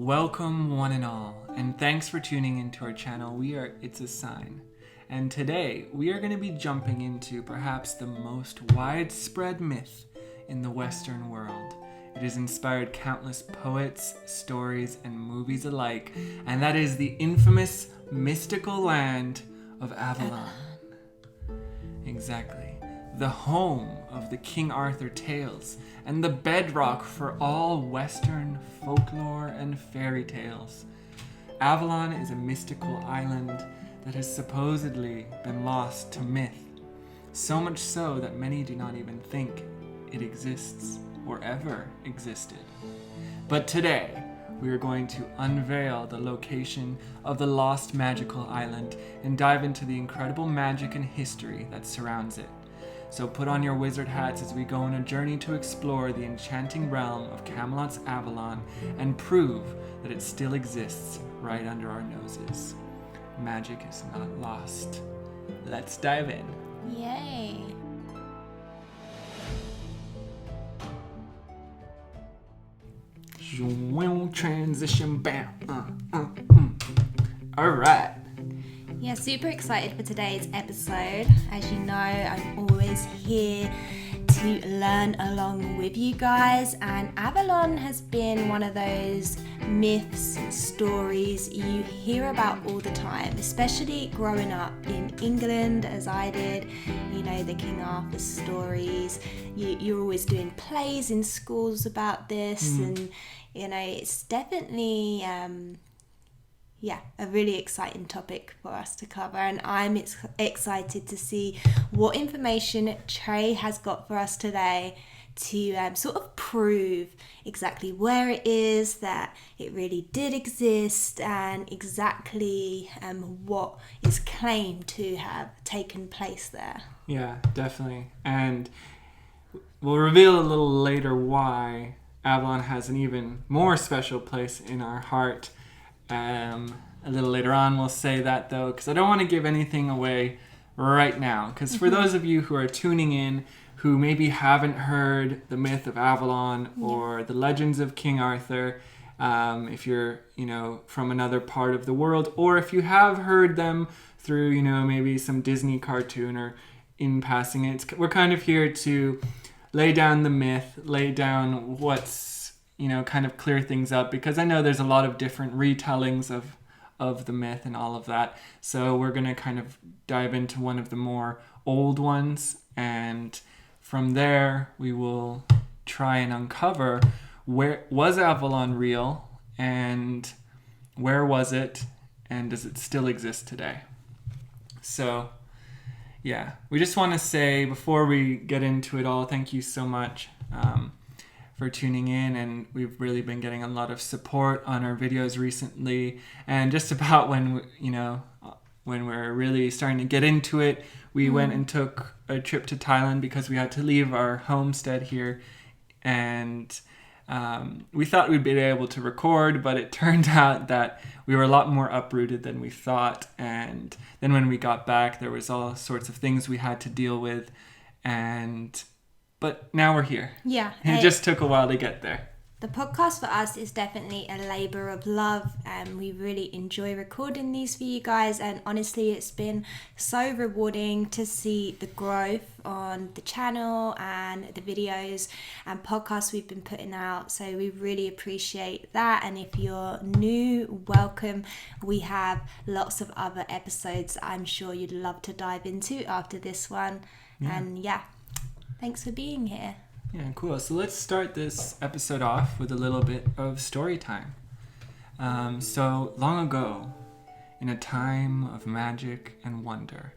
Welcome one and all, and thanks for tuning into our channel. We are It's a Sign, and today we are going to be jumping into perhaps the most widespread myth in the Western world. It has inspired countless poets, stories, and movies alike, and that is the infamous mystical land of Avalon. Exactly. The home of the King Arthur tales and the bedrock for all Western folklore and fairy tales. Avalon is a mystical island that has supposedly been lost to myth, so much so that many do not even think it exists or ever existed. But today, we are going to unveil the location of the lost magical island and dive into the incredible magic and history that surrounds it. So put on your wizard hats as we go on a journey to explore the enchanting realm of Camelot's Avalon and prove that it still exists right under our noses. Magic is not lost. Let's dive in. Yay! Transition, bam. All right. Yeah, super excited for today's episode. As you know, I'm always here to learn along with you guys, and Avalon has been one of those myths and stories you hear about all the time, especially growing up in England as I did. You know, the King Arthur stories. You're always doing plays in schools about this, and you know, it's definitely a really exciting topic for us to cover, and I'm excited to see what information Trey has got for us today to sort of prove exactly where it is, that it really did exist, and exactly what is claimed to have taken place there. Yeah, definitely. And we'll reveal a little later why Avalon has an even more special place in our heart. A little later on we'll say that though, because I don't want to give anything away right now, because for those of you who are tuning in who maybe haven't heard the myth of Avalon or the legends of King Arthur, if you're from another part of the world, or if you have heard them through maybe some Disney cartoon or in passing, we're kind of here to lay down the myth, lay down what's kind of clear things up, because I know there's a lot of different retellings of the myth and all of that. So we're going to kind of dive into one of the more old ones, and from there we will try and uncover, where was Avalon real, and where was it, and does it still exist today? So yeah, we just want to say before we get into it all, thank you so much for tuning in, and we've really been getting a lot of support on our videos recently. And just about when we're really starting to get into it, we went and took a trip to Thailand because we had to leave our homestead here, and we thought we'd be able to record, but it turned out that we were a lot more uprooted than we thought. And then when we got back, there was all sorts of things we had to deal with, but now we're here. Yeah. It just took a while to get there. The podcast for us is definitely a labor of love, and we really enjoy recording these for you guys. And honestly, it's been so rewarding to see the growth on the channel and the videos and podcasts we've been putting out. So we really appreciate that. And if you're new, welcome. We have lots of other episodes I'm sure you'd love to dive into after this one. Yeah. And thanks for being here. Yeah, cool. So let's start this episode off with a little bit of story time. So long ago, in a time of magic and wonder,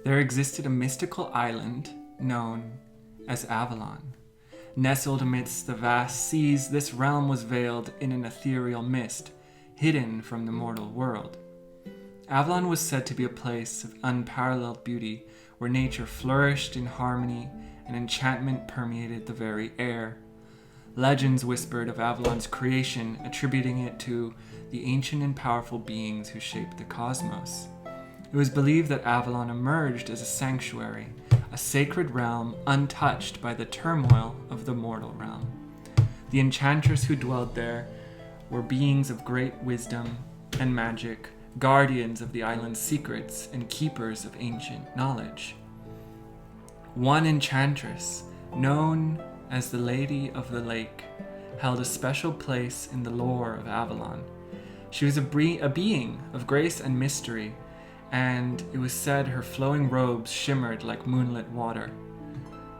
there existed a mystical island known as Avalon. Nestled amidst the vast seas, this realm was veiled in an ethereal mist, hidden from the mortal world. Avalon was said to be a place of unparalleled beauty, where nature flourished in harmony and enchantment permeated the very air. Legends whispered of Avalon's creation, attributing it to the ancient and powerful beings who shaped the cosmos. It was believed that Avalon emerged as a sanctuary, a sacred realm untouched by the turmoil of the mortal realm. The enchanters who dwelled there were beings of great wisdom and magic, guardians of the island's secrets and keepers of ancient knowledge. One enchantress, known as the Lady of the Lake, held a special place in the lore of Avalon. She was a being of grace and mystery, and it was said her flowing robes shimmered like moonlit water.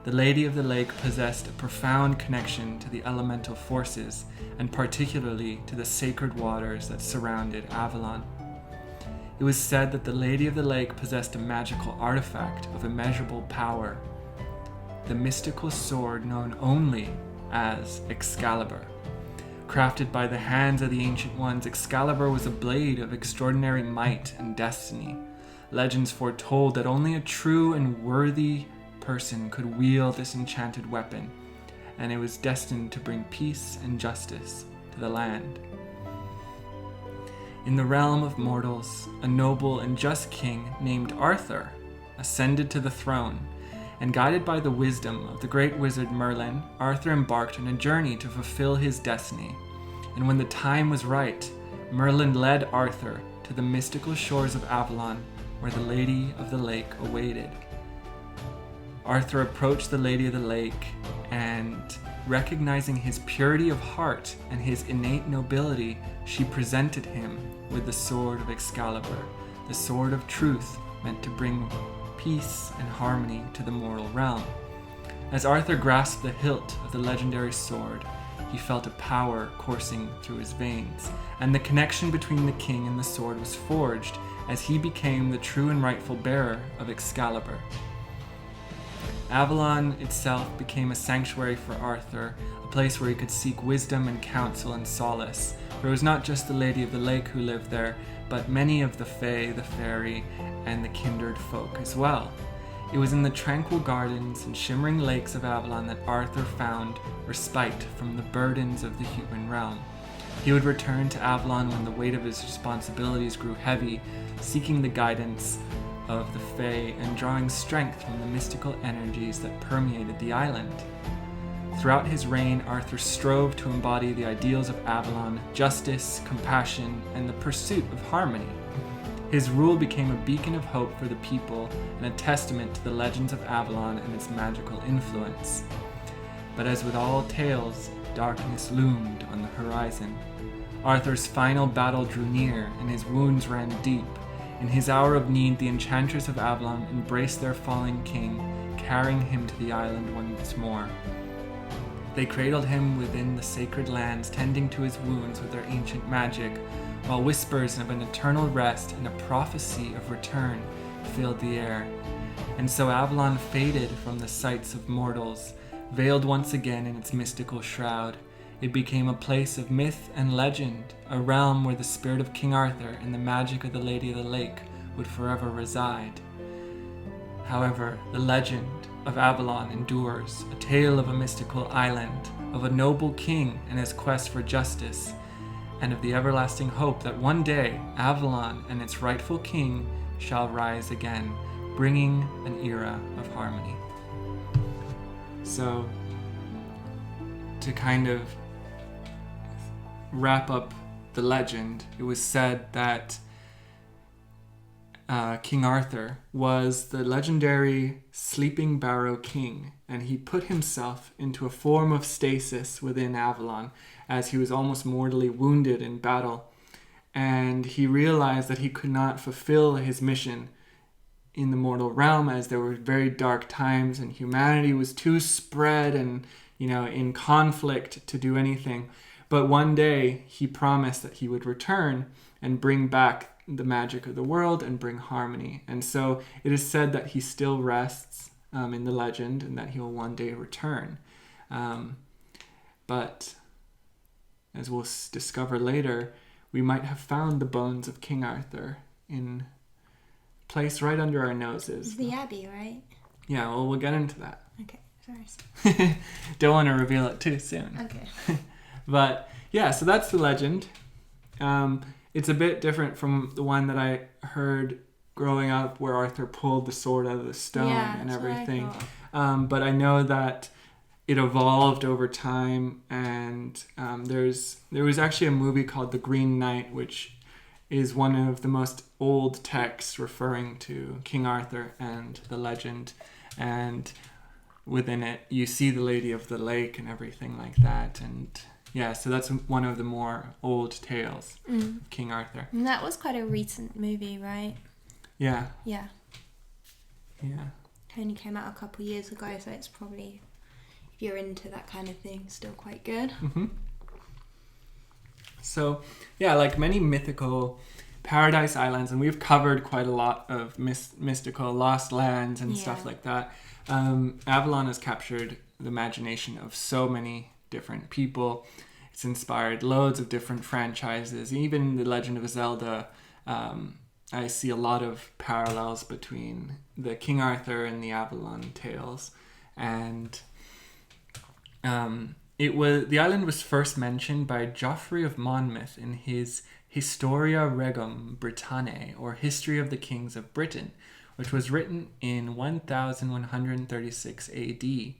The Lady of the Lake possessed a profound connection to the elemental forces, and particularly to the sacred waters that surrounded Avalon. It was said that the Lady of the Lake possessed a magical artifact of immeasurable power, the mystical sword known only as Excalibur. Crafted by the hands of the Ancient Ones, Excalibur was a blade of extraordinary might and destiny. Legends foretold that only a true and worthy person could wield this enchanted weapon, and it was destined to bring peace and justice to the land. In the realm of mortals, a noble and just king named Arthur ascended to the throne, and guided by the wisdom of the great wizard Merlin, Arthur embarked on a journey to fulfill his destiny. And when the time was right, Merlin led Arthur to the mystical shores of Avalon, where the Lady of the Lake awaited. Arthur approached the Lady of the Lake, and recognizing his purity of heart and his innate nobility, she presented him with the sword of Excalibur, the sword of truth meant to bring peace and harmony to the mortal realm. As Arthur grasped the hilt of the legendary sword, he felt a power coursing through his veins, and the connection between the king and the sword was forged as he became the true and rightful bearer of Excalibur. Avalon itself became a sanctuary for Arthur, a place where he could seek wisdom and counsel and solace. For it was not just the Lady of the Lake who lived there, but many of the fae, the fairy, and the kindred folk as well. It was in the tranquil gardens and shimmering lakes of Avalon that Arthur found respite from the burdens of the human realm. He would return to Avalon when the weight of his responsibilities grew heavy, seeking the guidance of the fae and drawing strength from the mystical energies that permeated the island. Throughout his reign, Arthur strove to embody the ideals of Avalon: justice, compassion, and the pursuit of harmony. His rule became a beacon of hope for the people and a testament to the legends of Avalon and its magical influence. But as with all tales, darkness loomed on the horizon. Arthur's final battle drew near, and his wounds ran deep. In his hour of need, the Enchantress of Avalon embraced their fallen king, carrying him to the island once more. They cradled him within the sacred lands, tending to his wounds with their ancient magic, while whispers of an eternal rest and a prophecy of return filled the air. And so Avalon faded from the sights of mortals, veiled once again in its mystical shroud. It became a place of myth and legend, a realm where the spirit of King Arthur and the magic of the Lady of the Lake would forever reside. However, the legend of Avalon endures, a tale of a mystical island, of a noble king and his quest for justice, and of the everlasting hope that one day Avalon and its rightful king shall rise again, bringing an era of harmony. So, to kind of wrap up the legend, it was said that King Arthur was the legendary sleeping barrow king, and he put himself into a form of stasis within Avalon as he was almost mortally wounded in battle. And he realized that he could not fulfill his mission in the mortal realm, as there were very dark times and humanity was too spread and, in conflict to do anything. But one day he promised that he would return and bring back the magic of the world and bring harmony. And so it is said that he still rests in the legend and that he will one day return. But as we'll discover later, we might have found the bones of King Arthur in a place right under our noses. It's the Abbey, right? Yeah, well, we'll get into that. Okay, sorry. Don't want to reveal it too soon. Okay. But yeah, so that's the legend. It's a bit different from the one that I heard growing up, where Arthur pulled the sword out of the stone and everything. But I know that it evolved over time, and there was actually a movie called The Green Knight, which is one of the most old texts referring to King Arthur and the legend, and within it you see the Lady of the Lake and everything like that, and yeah, so that's one of the more old tales of King Arthur. And that was quite a recent movie, right? Yeah. Yeah. Yeah. It only came out a couple of years ago, so it's probably, if you're into that kind of thing, still quite good. Mm-hmm. So, yeah, like many mythical paradise islands, and we've covered quite a lot of mystical lost lands and stuff like that. Avalon has captured the imagination of so many different people. It's inspired loads of different franchises. Even The Legend of Zelda, I see a lot of parallels between the King Arthur and the Avalon tales. And the island was first mentioned by Geoffrey of Monmouth in his Historia Regum Britanniae, or History of the Kings of Britain, which was written in 1136 AD.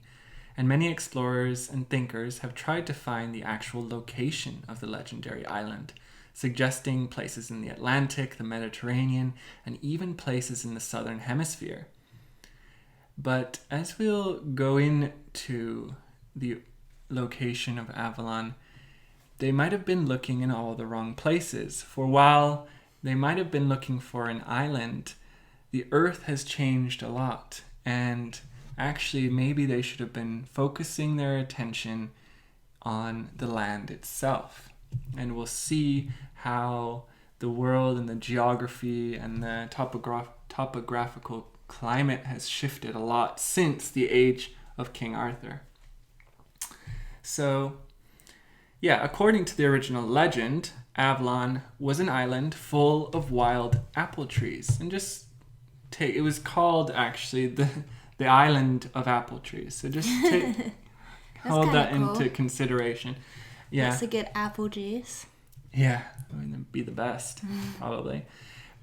And many explorers and thinkers have tried to find the actual location of the legendary island, suggesting places in the Atlantic, the Mediterranean, and even places in the southern hemisphere. But as we'll go into the location of Avalon, they might have been looking in all the wrong places. For while they might have been looking for an island, the earth has changed a lot, and actually maybe they should have been focusing their attention on the land itself. And we'll see how the world and the geography and the topographical climate has shifted a lot since the age of King Arthur. So, yeah, according to the original legend, Avalon was an island full of wild apple trees. And it was called actually the island of apple trees. So just hold that cool. into consideration. Yeah. That's a good apple juice. Yeah, I mean, it'd be the best, probably.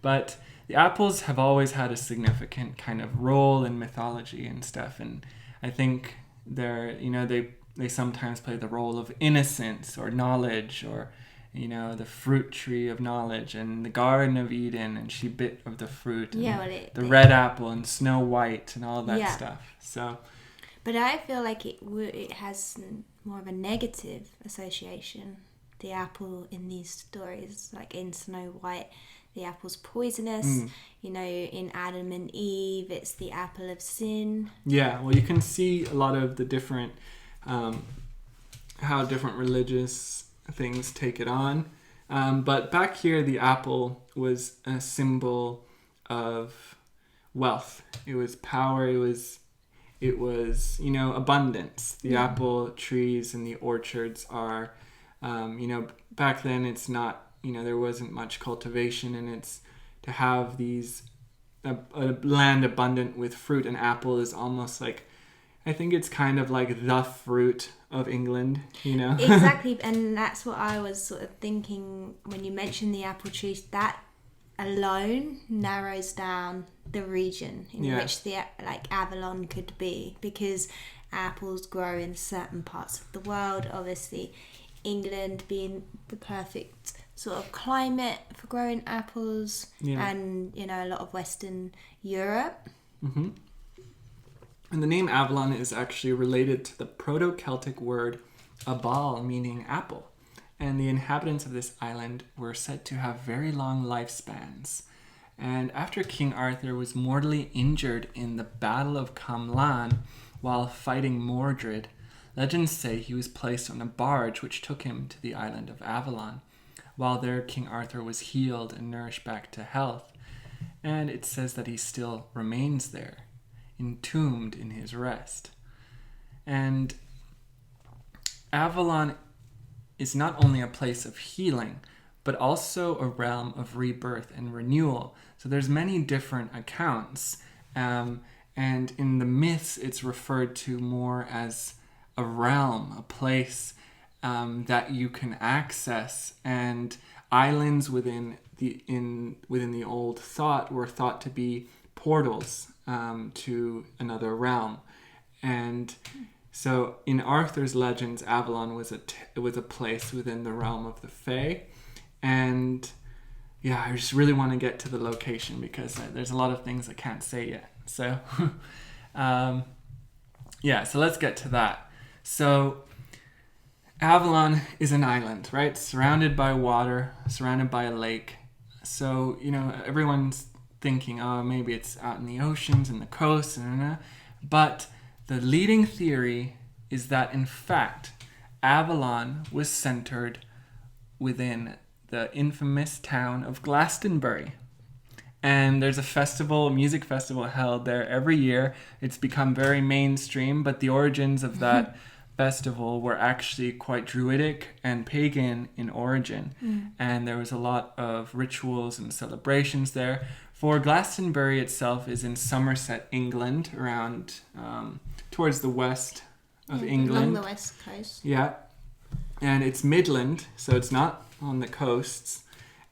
But the apples have always had a significant kind of role in mythology and stuff. And I think they sometimes play the role of innocence or knowledge, or, the fruit tree of knowledge and the Garden of Eden, and she bit of the fruit. And the red apple and Snow White and all that stuff. So, but I feel like it has more of a negative association. The apple in these stories, like in Snow White, the apple's poisonous. In Adam and Eve, it's the apple of sin. Yeah, well, you can see a lot of the different, how different religious things take it on. But back here, the apple was a symbol of wealth. It was power. It was abundance. The apple trees and the orchards are, back then it's not, there wasn't much cultivation, and it's to have these, a land abundant with fruit. And apple is almost like, I think it's kind of like the fruit of England, Exactly, and that's what I was sort of thinking when you mentioned the apple trees. That alone narrows down the region in which the Avalon could be, because apples grow in certain parts of the world. Obviously, England being the perfect sort of climate for growing apples, and a lot of Western Europe. Mm-hmm. And the name Avalon is actually related to the Proto-Celtic word abal, meaning apple. And the inhabitants of this island were said to have very long lifespans. And after King Arthur was mortally injured in the Battle of Camlan while fighting Mordred, legends say he was placed on a barge which took him to the island of Avalon. While there, King Arthur was healed and nourished back to health. And it says that he still remains there, entombed in his rest. And Avalon is not only a place of healing, but also a realm of rebirth and renewal. So there's many different accounts. And in the myths, it's referred to more as a realm, a place that you can access. And islands within the old thought were thought to be portals to another realm. And So in Arthur's legends, Avalon was a place within the realm of the Fae. And yeah, I just really want to get to the location because there's a lot of things I can't say yet. So yeah, so let's get to that. So Avalon is an island, right? Surrounded by water, surrounded by a lake. So, everyone's thinking, oh, maybe it's out in the oceans and the coast. But the leading theory is that, in fact, Avalon was centered within the infamous town of Glastonbury. And there's a music festival held there every year. It's become very mainstream, but the origins of that festival were actually quite druidic and pagan in origin. And there was a lot of rituals and celebrations there. For Glastonbury itself is in Somerset, England, around towards the west of England. Along the west coast. Yeah. And it's Midland, so it's not on the coasts.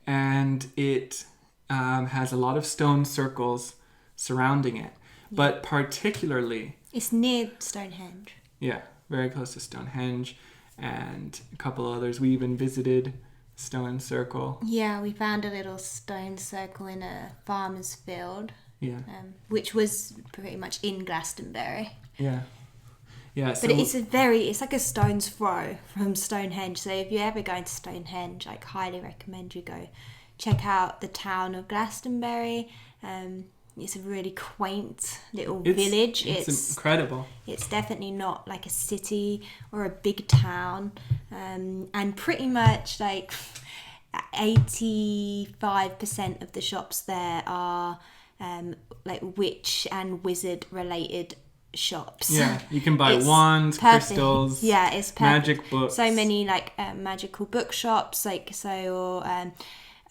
And it has a lot of stone circles surrounding it. Yeah. But particularly... It's near Stonehenge. Yeah, very close to Stonehenge and a couple others. We even visited Stone Circle. Yeah, we found a little stone circle in a farmer's field. Yeah. Which was pretty much in Glastonbury. Yeah. Yeah. So but it's like a stone's throw from Stonehenge. So if you're ever going to Stonehenge, I highly recommend you go check out the town of Glastonbury. It's a really quaint little village. It's incredible. It's definitely not like a city or a big town. And pretty much like 85% of the shops there are like witch and wizard related shops. Yeah, you can buy wands, perfect. Crystals, yeah, it's perfect. Magic books. So many like magical bookshops, or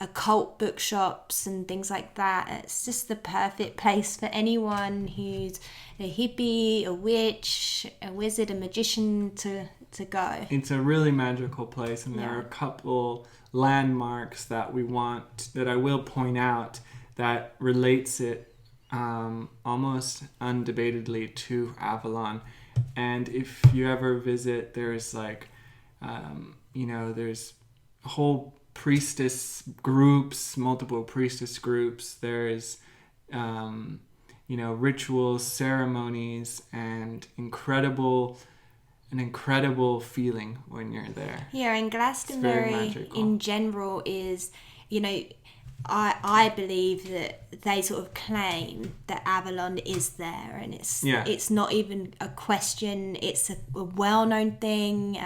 occult bookshops and things like that. It's just the perfect place for anyone who's a hippie, a witch, a wizard, a magician to go. It's a really magical place, and there are a couple landmarks that I will point out that relates it almost undebatedly to Avalon. And if you ever visit, there's there's a whole multiple priestess groups. There's rituals, ceremonies, and an incredible feeling when you're there. Yeah, and Glastonbury in general is, I believe that they sort of claim that Avalon is there, and it's not even a question. It's a well-known thing.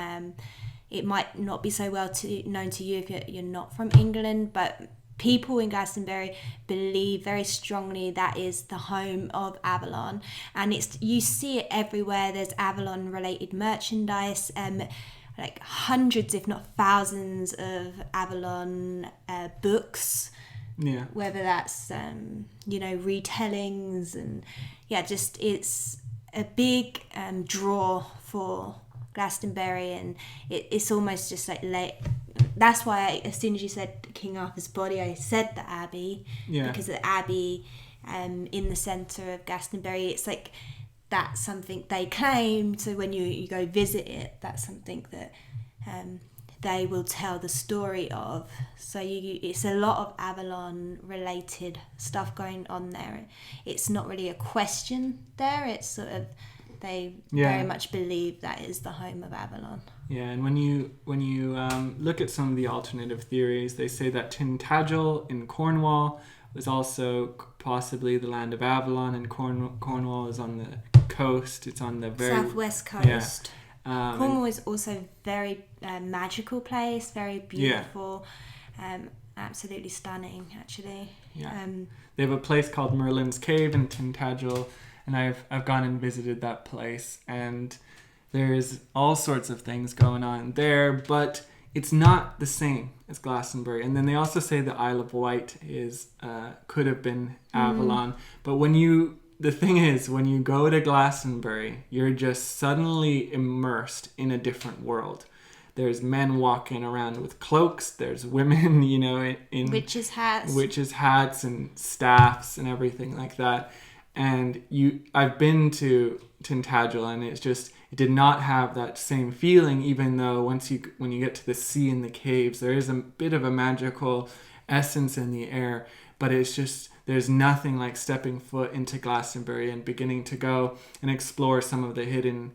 It might not be so known to you if you're not from England, but people in Glastonbury believe very strongly that is the home of Avalon, and you see it everywhere. There's Avalon-related merchandise, like hundreds, if not thousands, of Avalon books. Yeah. Whether that's retellings and it's a big draw for Glastonbury, and it's almost just like that's why as soon as you said King Arthur's body, I said the Abbey, because the Abbey in the centre of Glastonbury, it's like that's something they claim. So when you go visit it, that's something that they will tell the story of. So it's a lot of Avalon related stuff going on there. It's not really a question there. It's sort of they very much believe that is the home of Avalon. Yeah, and when you look at some of the alternative theories, they say that Tintagel in Cornwall was also possibly the land of Avalon, and Cornwall is on the coast. It's on the very southwest coast. Yeah. Cornwall is also very magical place, very beautiful, absolutely stunning, actually. Yeah. They have a place called Merlin's Cave in Tintagel, and I've gone and visited that place, and there's all sorts of things going on there, but it's not the same as Glastonbury. And then they also say the Isle of Wight could have been Avalon, but the thing is, when you go to Glastonbury, you're just suddenly immersed in a different world. There's men walking around with cloaks. There's women, in witches' hats and staffs and everything like that. And I've been to Tintagel, and it did not have that same feeling, even though when you get to the sea and the caves, there is a bit of a magical essence in the air, but it's just, there's nothing like stepping foot into Glastonbury and beginning to go and explore some of the hidden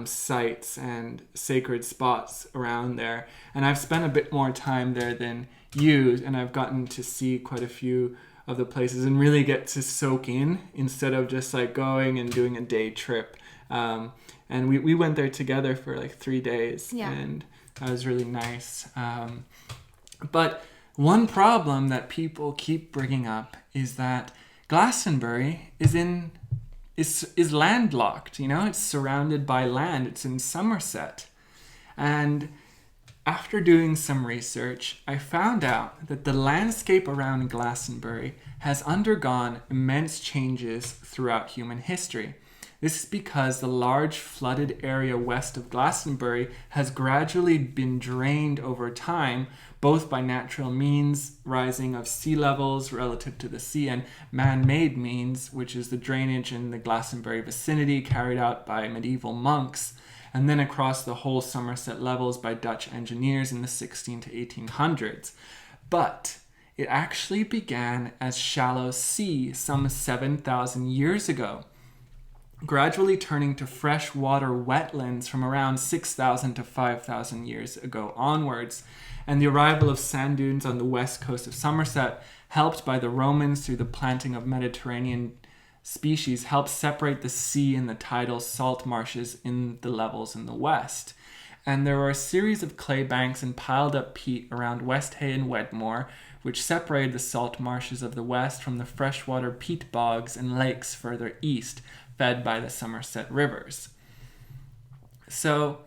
sites and sacred spots around there. And I've spent a bit more time there than you, and I've gotten to see quite a few of the places and really get to soak in instead of just like going and doing a day trip. And we went there together for like 3 days, and that was really nice. But one problem that people keep bringing up is that Glastonbury is landlocked. You know, it's surrounded by land. It's in Somerset. And after doing some research, I found out that the landscape around Glastonbury has undergone immense changes throughout human history. This is because the large flooded area west of Glastonbury has gradually been drained over time, both by natural means, rising of sea levels relative to the sea, and man-made means, which is the drainage in the Glastonbury vicinity carried out by medieval monks, and then across the whole Somerset levels by Dutch engineers in the 16 to 1800s. But it actually began as shallow sea some 7,000 years ago, gradually turning to freshwater wetlands from around 6,000 to 5,000 years ago onwards. And the arrival of sand dunes on the west coast of Somerset, helped by the Romans through the planting of Mediterranean species, helped separate the sea and the tidal salt marshes in the levels in the west. And there were a series of clay banks and piled up peat around West Hay and Wedmore, which separated the salt marshes of the west from the freshwater peat bogs and lakes further east, fed by the Somerset rivers. So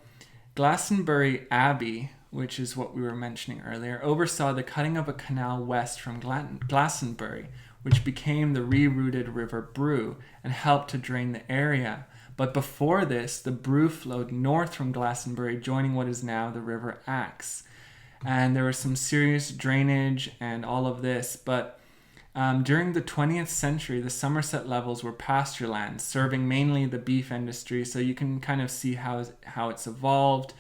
Glastonbury Abbey, which is what we were mentioning earlier, oversaw the cutting of a canal west from Glastonbury, which became the rerouted River Brue and helped to drain the area. But before this, the Brue flowed north from Glastonbury, joining what is now the River Axe. And there was some serious drainage and all of this, but during the 20th century, the Somerset levels were pasture lands, serving mainly the beef industry, so you can kind of see how it's evolved.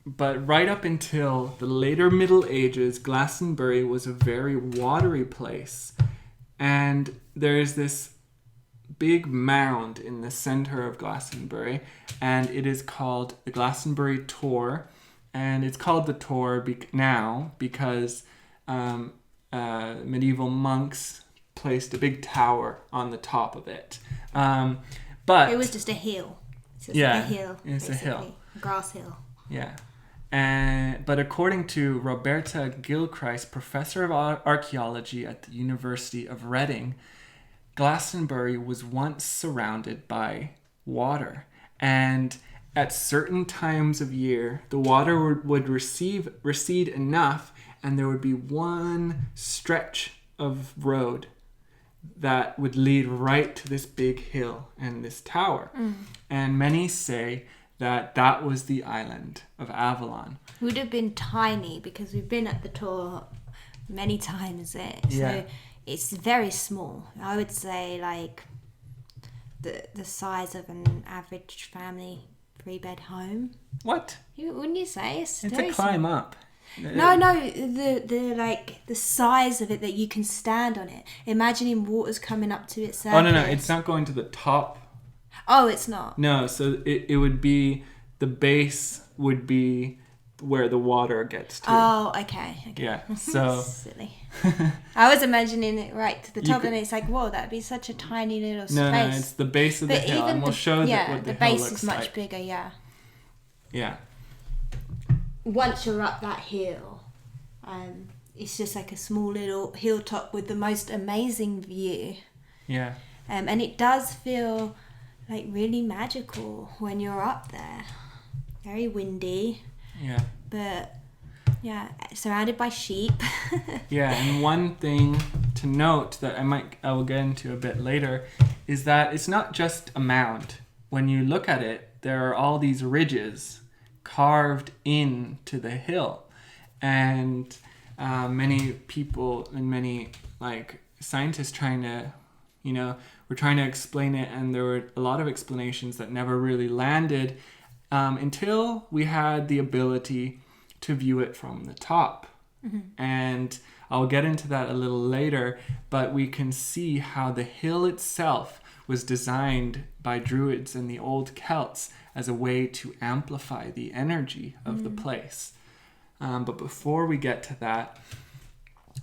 But right up until the later Middle Ages, Glastonbury was a very watery place. And there's this big mound in the center of Glastonbury, and it is called the Glastonbury Tor. And it's called the Tor now because medieval monks placed a big tower on the top of it. But it was just a hill. It's just yeah, a hill. It's a hill. A grass hill. Yeah. But according to Roberta Gilchrist, professor of archaeology at the University of Reading, Glastonbury was once surrounded by water. And at certain times of year, the water would recede enough, and there would be one stretch of road that would lead right to this big hill and this tower. And many say that was the island of Avalon. It would have been tiny because we've been at the tour many times there. Yeah. So it's very small. I would say like the size of an average family 3-bed home. What? Wouldn't you say? It's a climb up. No, the size of it that you can stand on it. Imagining water's coming up to its surface. Oh, no, it's not going to the top. Oh, it's not? No, so it would be, the base would be where the water gets to. Oh, okay. Yeah, so... Silly. I was imagining it right to the top, and it's like, whoa, that'd be such a tiny little space. No, it's the base of the hill, and we'll show what the hill looks like. Yeah, the base is much bigger, yeah. Yeah. Once you're up that hill, it's just like a small little hilltop with the most amazing view. Yeah. And it does feel like really magical when you're up there. Very windy. Yeah. But yeah, surrounded by sheep. Yeah, and one thing to note that I will get into a bit later is that it's not just a mound. When you look at it, there are all these ridges carved into the hill, and many people and many like scientists trying to were trying to explain it, and there were a lot of explanations that never really landed until we had the ability to view it from the top. And I'll get into that a little later, but we can see how the hill itself was designed by Druids and the old Celts as a way to amplify the energy of the place. But before we get to that,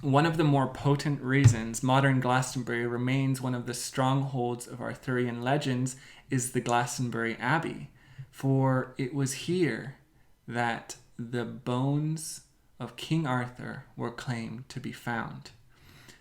one of the more potent reasons modern Glastonbury remains one of the strongholds of Arthurian legends is the Glastonbury Abbey, for it was here that the bones of King Arthur were claimed to be found.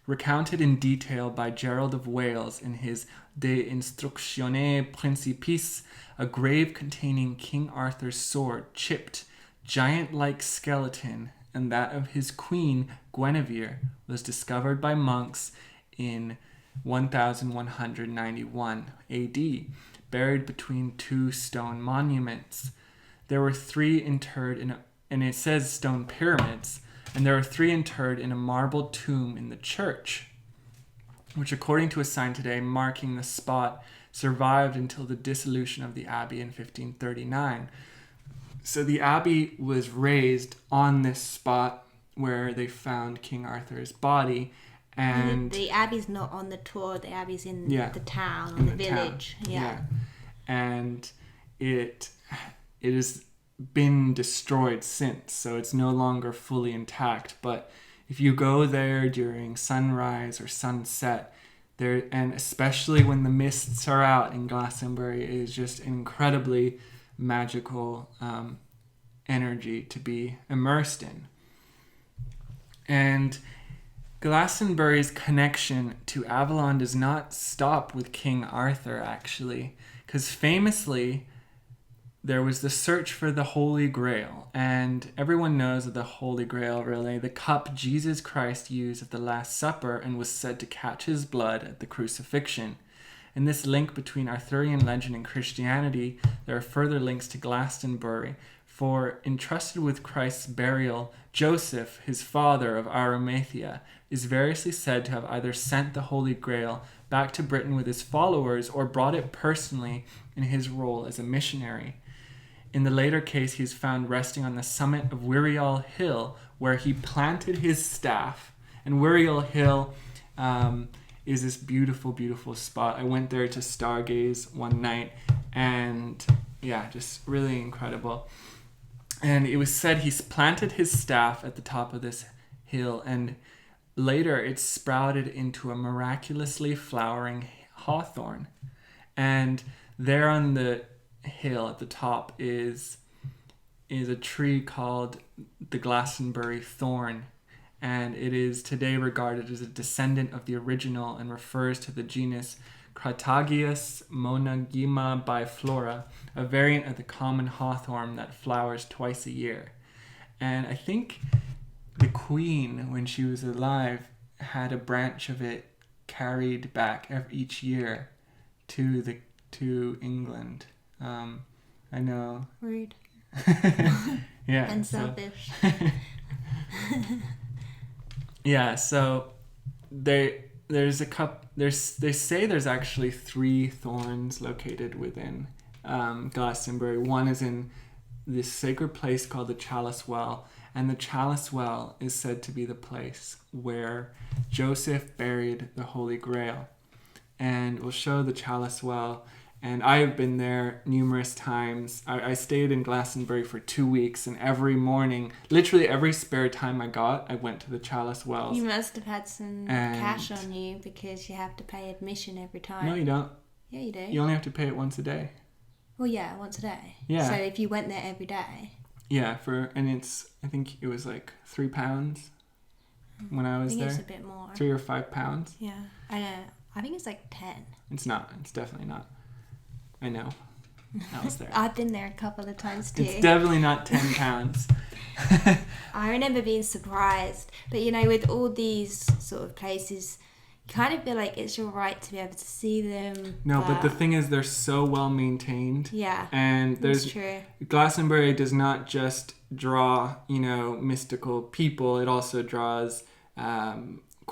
Recounted in detail by Gerald of Wales in his De Instructione Principis, a grave containing King Arthur's sword, chipped, giant-like skeleton, and that of his queen, Guinevere, was discovered by monks in 1191 AD, buried between two stone monuments. There were three interred and it says stone pyramids, and there were three interred in a marble tomb in the church, which according to a sign today marking the spot survived until the dissolution of the abbey in 1539. So the abbey was raised on this spot where they found King Arthur's body, and the abbey's not on the tour, the abbey's in the town, or in the village. Yeah. And it has been destroyed since, so it's no longer fully intact. But if you go there during sunrise or sunset, there, and especially when the mists are out in Glastonbury, it is just incredibly magical energy to be immersed in. And Glastonbury's connection to Avalon does not stop with King Arthur, actually, because famously there was the search for the Holy Grail, and everyone knows of the Holy Grail, really, the cup Jesus Christ used at the Last Supper and was said to catch his blood at the crucifixion. In this link between Arthurian legend and Christianity, there are further links to Glastonbury, for entrusted with Christ's burial, Joseph, his father of Arimathea, is variously said to have either sent the Holy Grail back to Britain with his followers or brought it personally in his role as a missionary. In the later case, he is found resting on the summit of Wirial Hill, where he planted his staff. And Wirial Hill is this beautiful, beautiful spot. I went there to stargaze one night, and yeah, just really incredible. And it was said he planted his staff at the top of this hill, and later it sprouted into a miraculously flowering hawthorn. And there on the hill at the top is a tree called the Glastonbury thorn, and it is today regarded as a descendant of the original and refers to the genus Crataegus monogema biflora, a variant of the common hawthorn that flowers twice a year. And I think the queen, when she was alive, had a branch of it carried back each year to England. I know. Rude. Yeah. And selfish. Yeah, so they say there's actually three thorns located within Glastonbury. One is in this sacred place called the Chalice Well, and the Chalice Well is said to be the place where Joseph buried the Holy Grail. And we'll show the Chalice Well. And I have been there numerous times. I stayed in Glastonbury for 2 weeks, and every morning, literally every spare time I got, I went to the Chalice Wells. You must have had some cash on you, because you have to pay admission every time. No, you don't. Yeah, you do. You only have to pay it once a day. Well, yeah, once a day. Yeah. So if you went there every day. Yeah, I think it was like £3 when I was there. I think it's a bit more. £3 or £5. Yeah, I know. I think it's like 10. It's not. It's definitely not. I know. I was there. I've been there a couple of times too. It's definitely not £10. I remember being surprised. But, with all these sort of places, you kind of feel like it's your right to be able to see them. No, but the thing is, they're so well maintained. Yeah, and that's true. Glastonbury does not just draw, mystical people. It also draws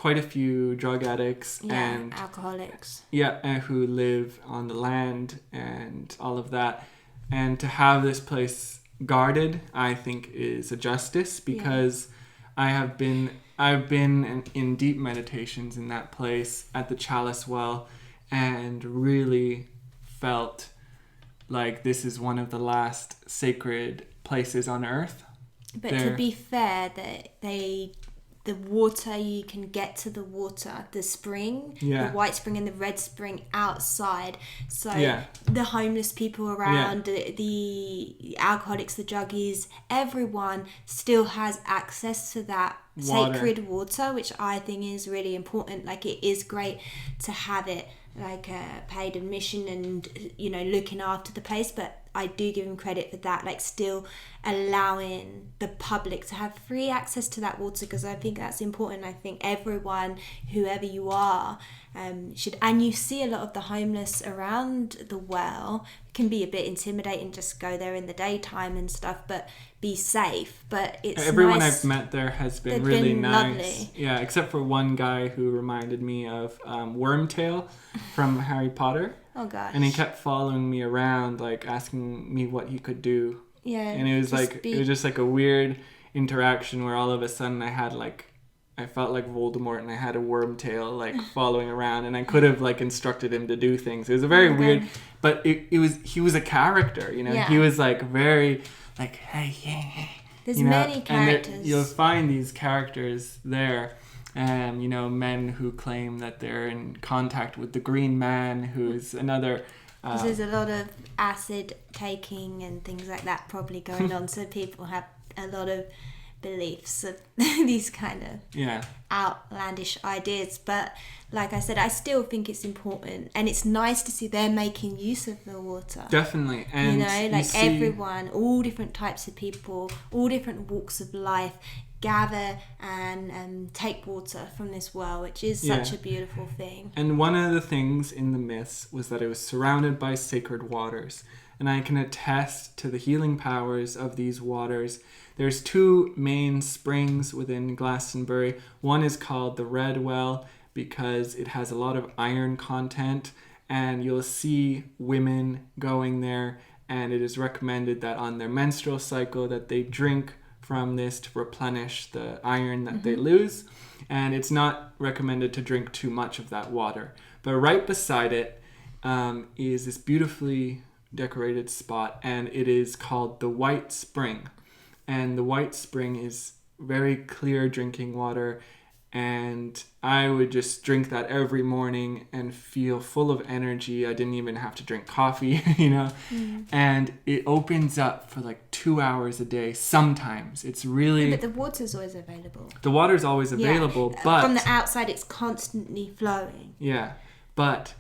quite a few drug addicts and alcoholics. Who live on the land and all of that. And to have this place guarded, I think, is a justice, because I've been in deep meditations in that place at the Chalice Well, and really felt like this is one of the last sacred places on earth. But to be fair, the water, you can get to the water, the spring, the white spring and the red spring outside. So the homeless people around, the alcoholics, the druggies, everyone still has access to that sacred water, which I think is really important. Like, it is great to have it like a paid admission and, you know, looking after the place, but I do give him credit for that, like still allowing the public to have free access to that water, because I think that's important. I think everyone, whoever you are, should. And you see a lot of the homeless around the well. It can be a bit intimidating, just go there in the daytime and stuff, but be safe. But it's everyone nice. I've met there has been really nice. Lovely. Yeah, except for one guy who reminded me of Wormtail from Harry Potter. Oh gosh. And he kept following me around, like asking me what he could do. Yeah. And it was just like a weird interaction where all of a sudden I felt like Voldemort, and I had a Wormtail like following around, and I could have like instructed him to do things. It was a very weird, but he was a character, you know. He was like very like, hey. There's many characters. And you'll find these characters there. You know, men who claim that they're in contact with the Green Man, who's another... Because there's a lot of acid taking and things like that probably going on, so people have a lot of beliefs of these kind of outlandish ideas. But like I said, I still think it's important, and it's nice to see they're making use of the water. Definitely. And you know, like everyone, all different types of people, all different walks of life, gather and take water from this well, which is such a beautiful thing. And one of the things in the myths was that it was surrounded by sacred waters, and I can attest to the healing powers of these waters. There's two main springs within Glastonbury. One is called the Red Well because it has a lot of iron content, and you'll see women going there, and it is recommended that on their menstrual cycle that they drink from this to replenish the iron that they lose. And it's not recommended to drink too much of that water. But right beside it is this beautifully decorated spot, and it is called the White Spring. And the White Spring is very clear drinking water, and I would just drink that every morning and feel full of energy. I didn't even have to drink coffee, you know. And it opens up for like 2 hours a day sometimes. It's really... But the water's always available. The water's always available, but... From the outside, it's constantly flowing. Yeah, but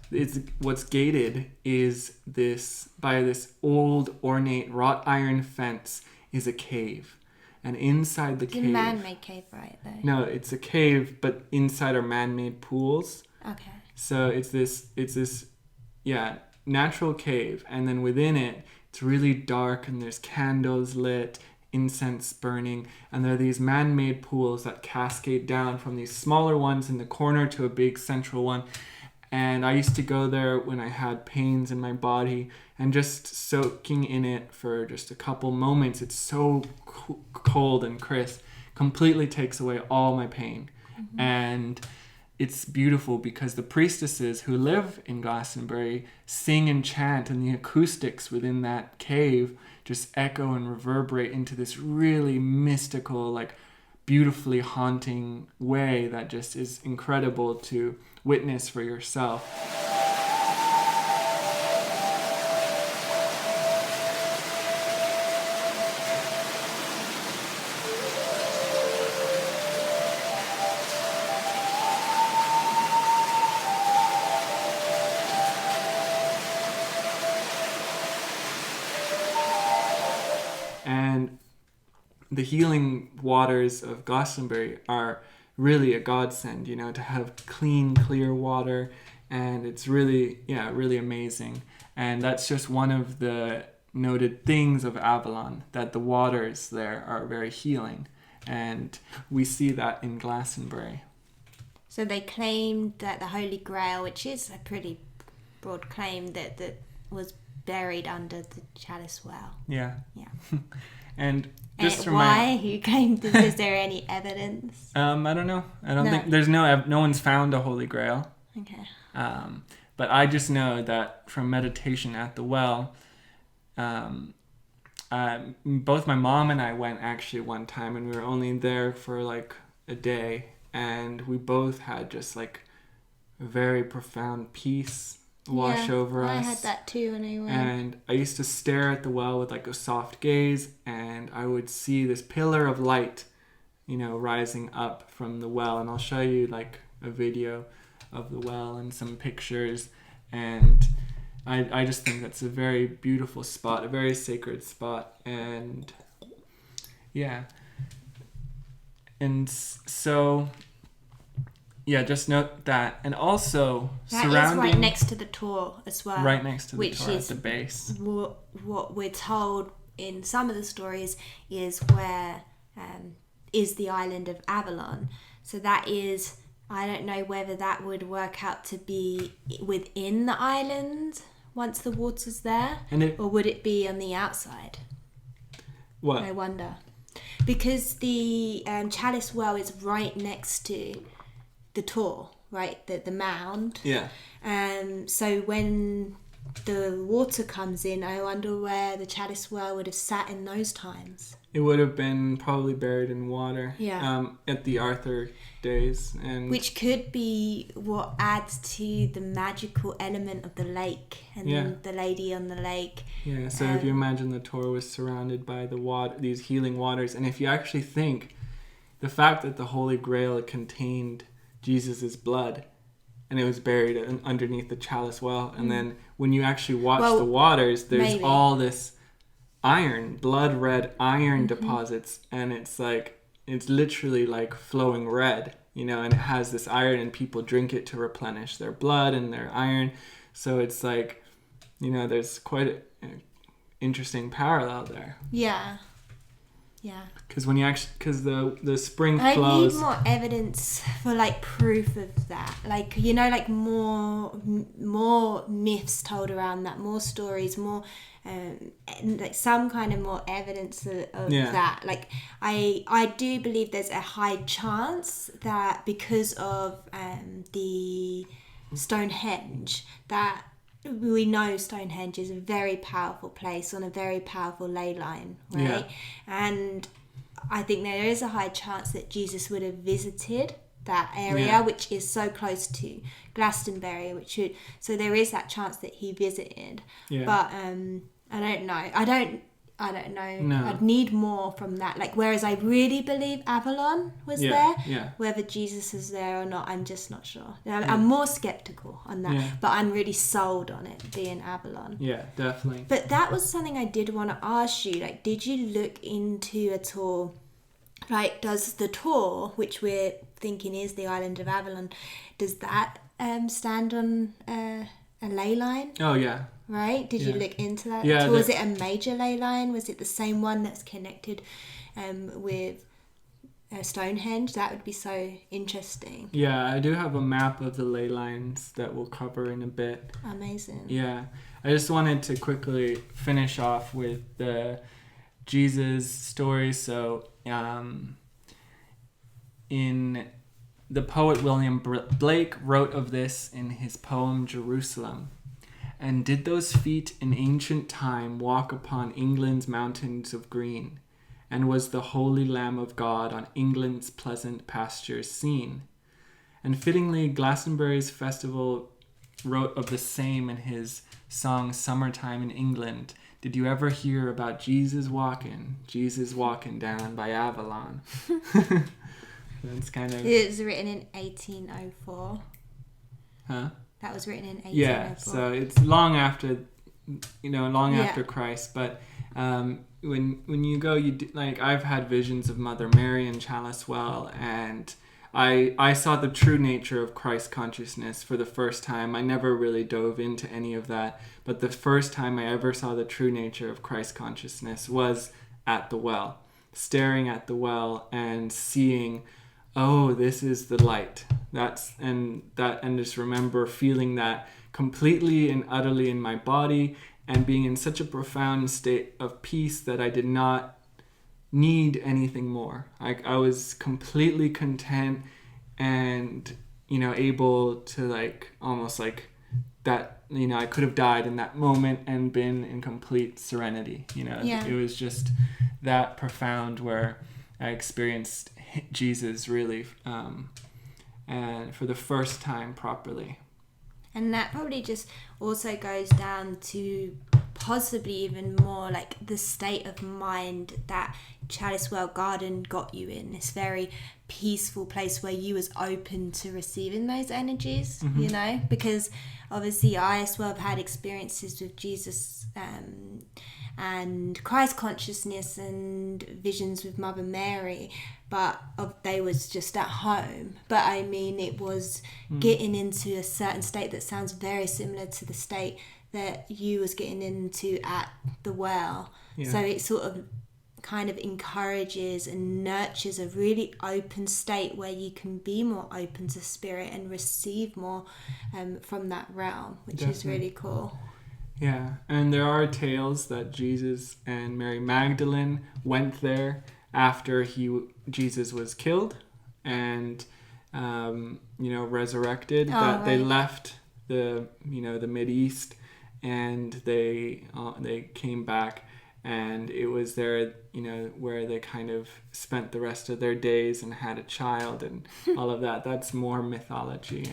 what's gated is by this old ornate wrought iron fence is a cave. And inside the cave... It's a man-made cave, right, though? No, it's a cave, but inside are man-made pools. Okay. So it's this natural cave. And then within it, it's really dark, and there's candles lit, incense burning. And there are these man-made pools that cascade down from these smaller ones in the corner to a big central one. And I used to go there when I had pains in my body, and just soaking in it for just a couple moments. It's so cold and crisp, completely takes away all my pain. And it's beautiful because the priestesses who live in Glastonbury sing and chant, and the acoustics within that cave just echo and reverberate into this really mystical, like beautifully haunting way that just is incredible to witness for yourself. And the healing waters of Glastonbury are really a godsend, you know, to have clean, clear water. And it's really amazing. And that's just one of the noted things of Avalon, that the waters there are very healing. And we see that in Glastonbury. So they claimed that the Holy Grail, which is a pretty broad claim, that was buried under the chalice well. Yeah. Yeah. And just from why? Who claimed this? Is there any evidence? I don't know. I don't think there's no one's found a Holy Grail. Okay. But I just know that from meditation at the well, both my mom and I went actually one time, and we were only there for like a day, and we both had just like a very profound peace wash over us. I had that too when I went. And I used to stare at the well with like a soft gaze, and I would see this pillar of light, rising up from the well. And I'll show you like a video of the well and some pictures. And I just think that's a very beautiful spot, a very sacred spot. And yeah. And so, yeah, just note that. And also, that surrounding... is right next to the Tor as well. Right next to the which Tor is at the base. What we're told in some of the stories is where is the island of Avalon. So that is... I don't know whether that would work out to be within the island once the water's there, or would it be on the outside? What? I wonder. Because the chalice well is right next to the Tor, right? The mound. Yeah. So when the water comes in, I wonder where the chalice well would have sat in those times. It would have been probably buried in water. Yeah. At the Arthur days, and which could be what adds to the magical element of the lake and the lady on the lake. Yeah. So if you imagine the Tor was surrounded by the water, these healing waters, and if you actually think the fact that the Holy Grail contained Jesus's blood, and it was buried underneath the chalice well, and then when you actually watch the waters, there's all this iron, blood red iron deposits, and it's literally like flowing red, and it has this iron, and people drink it to replenish their blood and their iron. So it's like, there's quite an interesting parallel there. Yeah. Because the spring flows. I need more evidence for like proof of that. Like more myths told around that, more stories, more like some kind of more evidence of that. Like I do believe there's a high chance that because of the Stonehenge, that we know Stonehenge is a very powerful place on a very powerful ley line, right? And I think there is a high chance that Jesus would have visited that area, which is so close to Glastonbury, so there is that chance that he visited. But I don't know. I don't know. No. I'd need more from that. Like, whereas I really believe Avalon was there, whether Jesus is there or not, I'm just not sure. I'm more skeptical on that, but I'm really sold on it being Avalon. Yeah, definitely. But that was something I did want to ask you. Like, did you look into at all, like, does the Tor, which we're thinking is the island of Avalon, does that stand on a ley line? Oh, yeah. Right? Did you look into that? Yeah. Was it a major ley line? Was it the same one that's connected with Stonehenge? That would be so interesting. Yeah, I do have a map of the ley lines that we'll cover in a bit. Amazing. Yeah. I just wanted to quickly finish off with the Jesus story. So, the poet William Blake wrote of this in his poem Jerusalem. And did those feet in ancient time walk upon England's mountains of green? And was the holy Lamb of God on England's pleasant pastures seen? And fittingly, Glastonbury's festival wrote of the same in his song Summertime in England. Did you ever hear about Jesus walking down by Avalon? That's kind of... It was written in 1804. Huh? That was written in 1804. Yeah, so it's long after, after Christ. But when you go, I've had visions of Mother Mary and Chalice Well, and I saw the true nature of Christ consciousness for the first time. I never really dove into any of that, but the first time I ever saw the true nature of Christ consciousness was at the well, staring at the well and seeing oh, this is the light. And just remember feeling that completely and utterly in my body, and being in such a profound state of peace that I did not need anything more. I was completely content and, able to almost that, I could have died in that moment and been in complete serenity. It was just that profound, where I experienced Jesus really and for the first time properly. And that probably just also goes down to possibly even more like the state of mind that Chalice Well Garden got you in, this very peaceful place where you was open to receiving those energies, because obviously I as well have had experiences with Jesus and Christ consciousness and visions with Mother Mary, but they was just at home. But I mean, it was getting into a certain state that sounds very similar to the state that you was getting into at the well. So it sort of kind of encourages and nurtures a really open state where you can be more open to spirit and receive more from that realm, which is really cool. Yeah, and there are tales that Jesus and Mary Magdalene went there after Jesus was killed and resurrected. They left the the Mideast, and they came back, and it was there where they kind of spent the rest of their days and had a child and all of that. That's more mythology.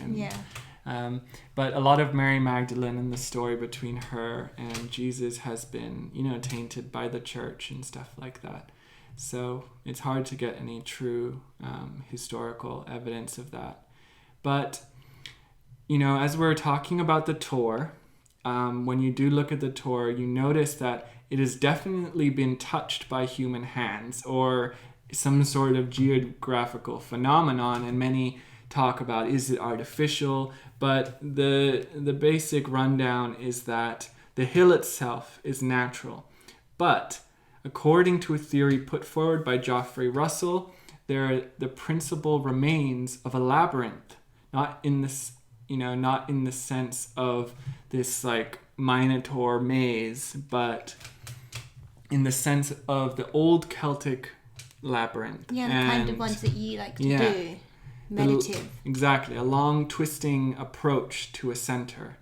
And but a lot of Mary Magdalene and the story between her and Jesus has been tainted by the church and stuff like that. So it's hard to get any true historical evidence of that. But as we're talking about the tour, when you do look at the tour, you notice that it has definitely been touched by human hands or some sort of geographical phenomenon, and many talk about, is it artificial? But the basic rundown is that the hill itself is natural. But according to a theory put forward by Geoffrey Russell, the principal remains of a labyrinth, not in the sense of this like Minotaur maze, but in the sense of the old Celtic labyrinth. Yeah, the kind of ones that you like to do. Meditative. Exactly, a long twisting approach to a center.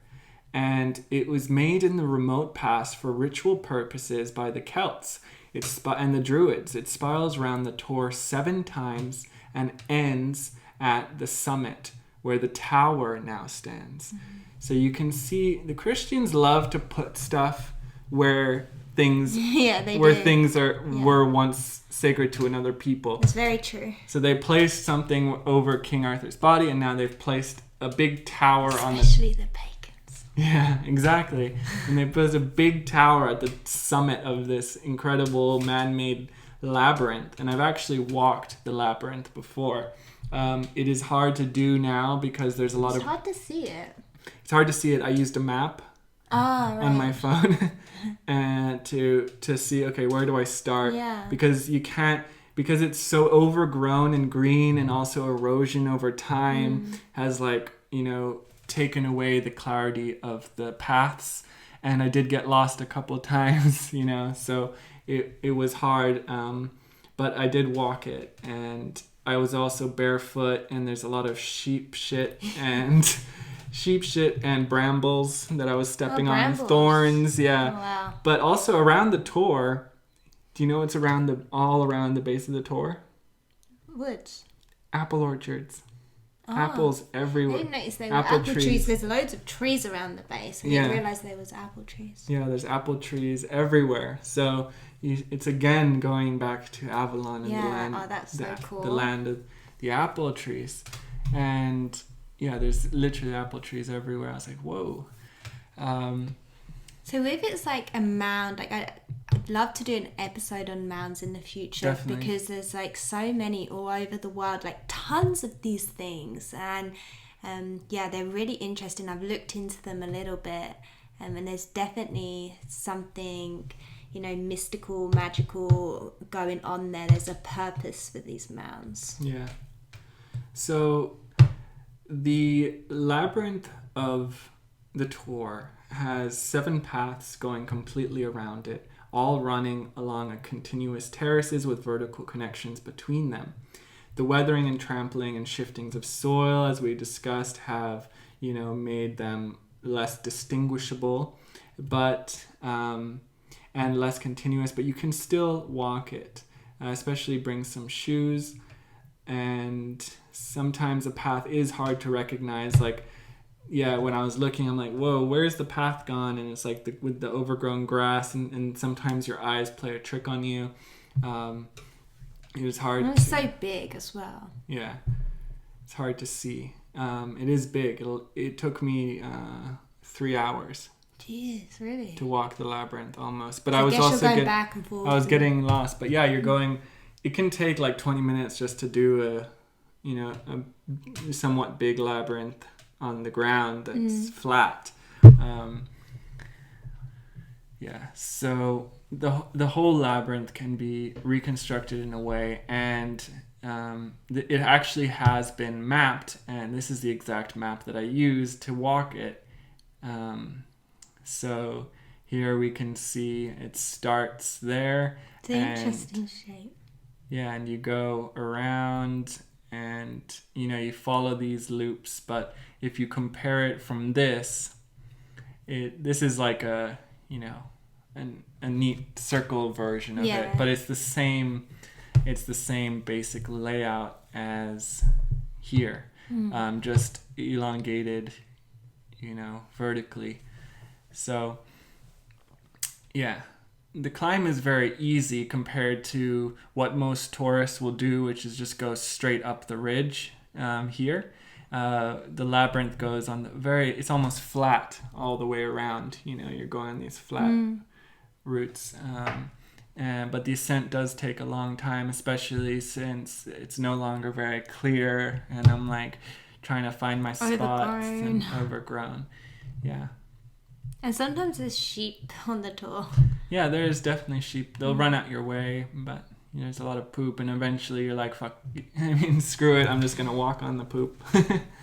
And it was made in the remote past for ritual purposes by the Celts and the Druids. It spirals around the Tor 7 times and ends at the summit where the tower now stands. Mm-hmm. So you can see the Christians love to put stuff where things were once sacred to another people. It's very true. So they placed something over King Arthur's body, and now they've placed a big tower especially the pagans. Yeah, exactly. And they put a big tower at the summit of this incredible man-made labyrinth. And I've actually walked the labyrinth before. It is hard to do now because there's a lot of... It's hard to see it. It's hard to see it. I used a map on my phone and to see, okay, where do I start? Yeah. Because you can't... Because it's so overgrown and green, and also erosion over time has taken away the clarity of the paths. And I did get lost a couple times, so it was hard. But I did walk it, and I was also barefoot, and there's a lot of sheep shit and brambles that I was stepping on, thorns. Yeah. Oh, wow. But also around the Tor, do you know what's all around the base of the Tor? Woods. Apple orchards. Oh. Apples everywhere. I didn't notice they were apple trees. There's loads of trees around the base. I didn't realise there was apple trees. Yeah, there's apple trees everywhere. So it's again going back to Avalon and the land. Oh, that's so cool. The land of the apple trees. And yeah, there's literally apple trees everywhere. I was like, whoa. So if it's like a mound, I'd love to do an episode on mounds in the future. Definitely. Because there's so many all over the world, tons of these things, and they're really interesting. I've looked into them a little bit, and there's definitely something mystical, magical going on there. There's a purpose for these mounds. Yeah. So the labyrinth of the tour has 7 paths going completely around it, all running along a continuous terraces with vertical connections between them. The weathering and trampling and shiftings of soil, as we discussed, have, made them less distinguishable, but and less continuous, but you can still walk it. Especially bring some shoes, and sometimes a path is hard to recognize. Like, when I was looking, I'm like, whoa, where's the path gone? And it's like with the overgrown grass, and sometimes your eyes play a trick on you. It was hard. And it's so big as well. Yeah, it's hard to see. It is big. It took me 3 hours. Jeez, really? To walk the labyrinth almost. But so I was also back and forth. I was getting lost. But yeah, you're going. It can take like 20 minutes just to do a somewhat big labyrinth on the ground that's flat. So the whole labyrinth can be reconstructed in a way, and it actually has been mapped, and this is the exact map that I used to walk it. So here we can see it starts there. It's an interesting shape. Yeah, and you go around and, you follow these loops. But if you compare it from this is like a neat circle version of it. But it's the same basic layout as here. Just elongated, vertically. So, yeah, the climb is very easy compared to what most tourists will do, which is just go straight up the ridge here. The labyrinth goes on it's almost flat all the way around. You're going on these flat routes. But the ascent does take a long time, especially since it's no longer very clear, and I'm like trying to find my spots and overgrown. Yeah. And sometimes there's sheep on the tour. Yeah, there's definitely sheep. They'll run out your way, but there's a lot of poop, and eventually you're like, fuck, screw it, I'm just going to walk on the poop.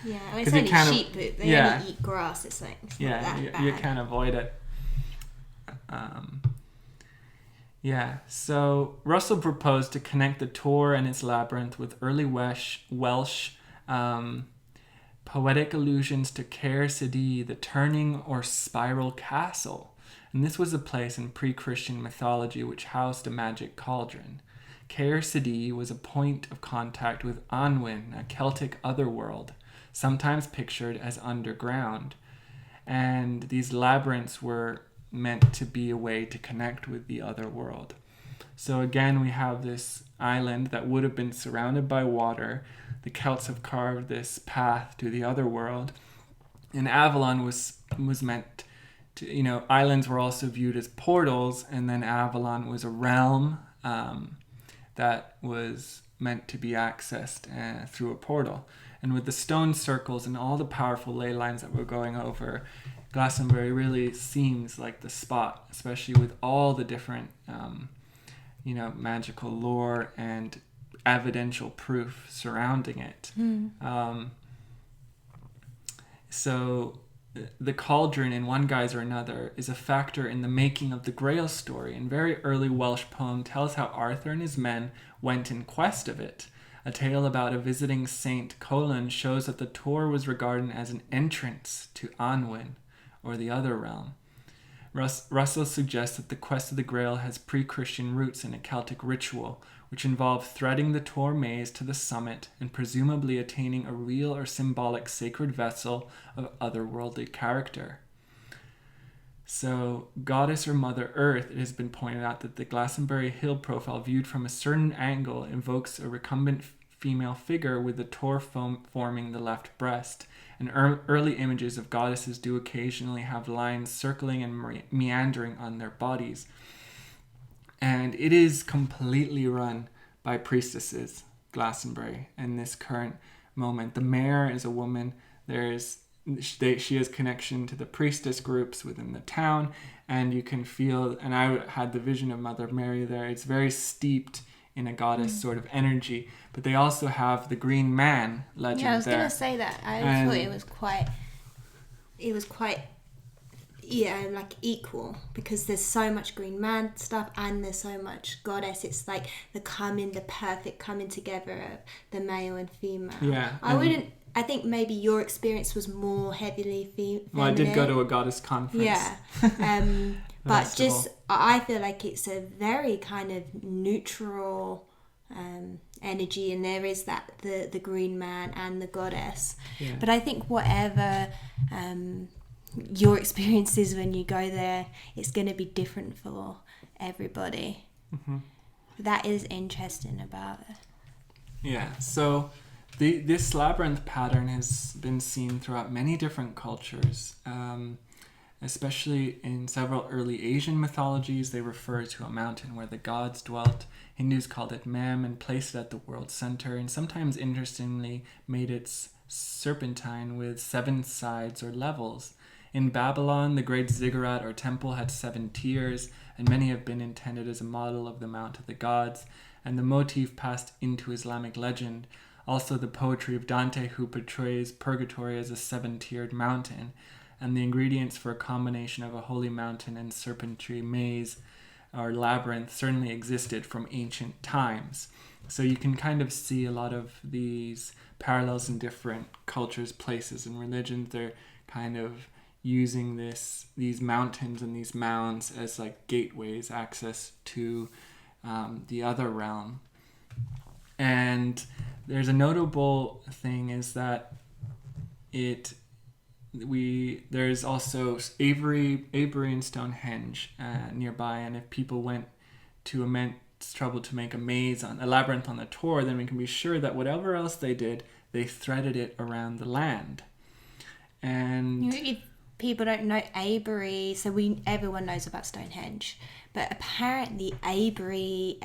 Yeah, and it's only sheep poop. They only eat grass, it's like, it's not that bad. You can't avoid it. So Russell proposed to connect the tour and its labyrinth with early Welsh poetic allusions to Caer Sidi, the turning or spiral castle. And this was a place in pre-Christian mythology which housed a magic cauldron. Caer Sidi was a point of contact with Anwen, a Celtic otherworld, sometimes pictured as underground. And these labyrinths were meant to be a way to connect with the other world. So again, we have this island that would have been surrounded by water. The Celts have carved this path to the other world. And Avalon was meant to, islands were also viewed as portals, and then Avalon was a realm that was meant to be accessed through a portal. And with the stone circles and all the powerful ley lines that we're going over, Glastonbury really seems like the spot, especially with all the different, magical lore and evidential proof surrounding it. So the cauldron, in one guise or another, is a factor in the making of the Grail story. And very early Welsh poem tells how Arthur and his men went in quest of it. A tale about a visiting Saint Colin shows that the tour was regarded as an entrance to Anwen, or the other realm. Russell suggests that the quest of the Grail has pre-Christian roots in a Celtic ritual, which involved threading the Tor maze to the summit and presumably attaining a real or symbolic sacred vessel of otherworldly character. So, goddess or Mother Earth, it has been pointed out that the Glastonbury hill profile viewed from a certain angle invokes a recumbent female figure with the Tor forming the left breast. And early images of goddesses do occasionally have lines circling and meandering on their bodies. And it is completely run by priestesses, Glastonbury, in this current moment. The mayor is a woman. She has connection to the priestess groups within the town, and you can feel, and I had the vision of Mother Mary there, it's very steeped in a goddess sort of energy. But they also have the Green Man legend. Yeah, I was there. gonna say that. I thought it was quite like equal, because there's so much Green Man stuff and there's so much goddess. It's like the perfect coming together of the male and female. Yeah. I think maybe your experience was more heavily feminine. Well, I did go to a goddess conference. Yeah. But I feel like it's a very kind of neutral energy, and there is that the Green Man and the goddess. Yeah. But I think whatever your experience is when you go there, it's going to be different for everybody. Mm-hmm. That is interesting about it. Yeah, so this labyrinth pattern has been seen throughout many different cultures, especially in several early Asian mythologies. They refer to a mountain where the gods dwelt. Hindus called it Mam and placed it at the world's center, and sometimes, interestingly, made its serpentine with 7 sides or levels. In Babylon, the great ziggurat or temple had 7 tiers, and many have been intended as a model of the Mount of the Gods, and the motif passed into Islamic legend. Also, the poetry of Dante, who portrays purgatory as a 7-tiered mountain, and the ingredients for a combination of a holy mountain and serpentary maze or labyrinth certainly existed from ancient times. So you can kind of see a lot of these parallels in different cultures, places, and religions. They're kind of using these mountains and these mounds as like gateways, access to the other realm. And there's a notable thing is that there's also Avery and Stonehenge nearby, and if people went to immense trouble to make a labyrinth on the tour, then we can be sure that whatever else they did, they threaded it around the land. And if people don't know Avery, so everyone knows about Stonehenge, but apparently Avery,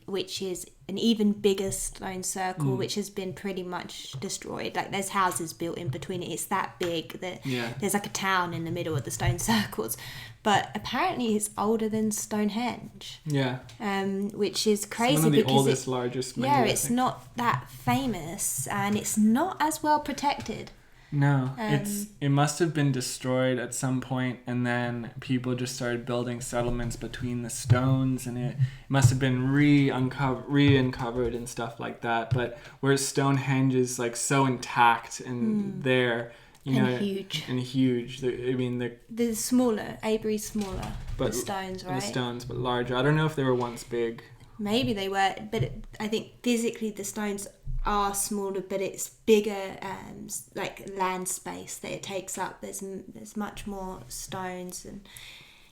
which is an even bigger stone circle, which has been pretty much destroyed. Like there's houses built in between it. It's that big that there's like a town in the middle of the stone circles. But apparently it's older than Stonehenge. Yeah. Which is crazy. It's one of the oldest, largest. It's not that famous, and it's not as well protected. No, it must have been destroyed at some point, and then people just started building settlements between the stones, and it must have been re-uncovered and stuff like that. But whereas Stonehenge is like so intact and there, huge. The smaller, Avery's smaller, but the stones, right? The stones, but larger. I don't know if they were once big. Maybe they were, but I think physically the stones are smaller, but it's bigger, like land space that it takes up. There's much more stones, and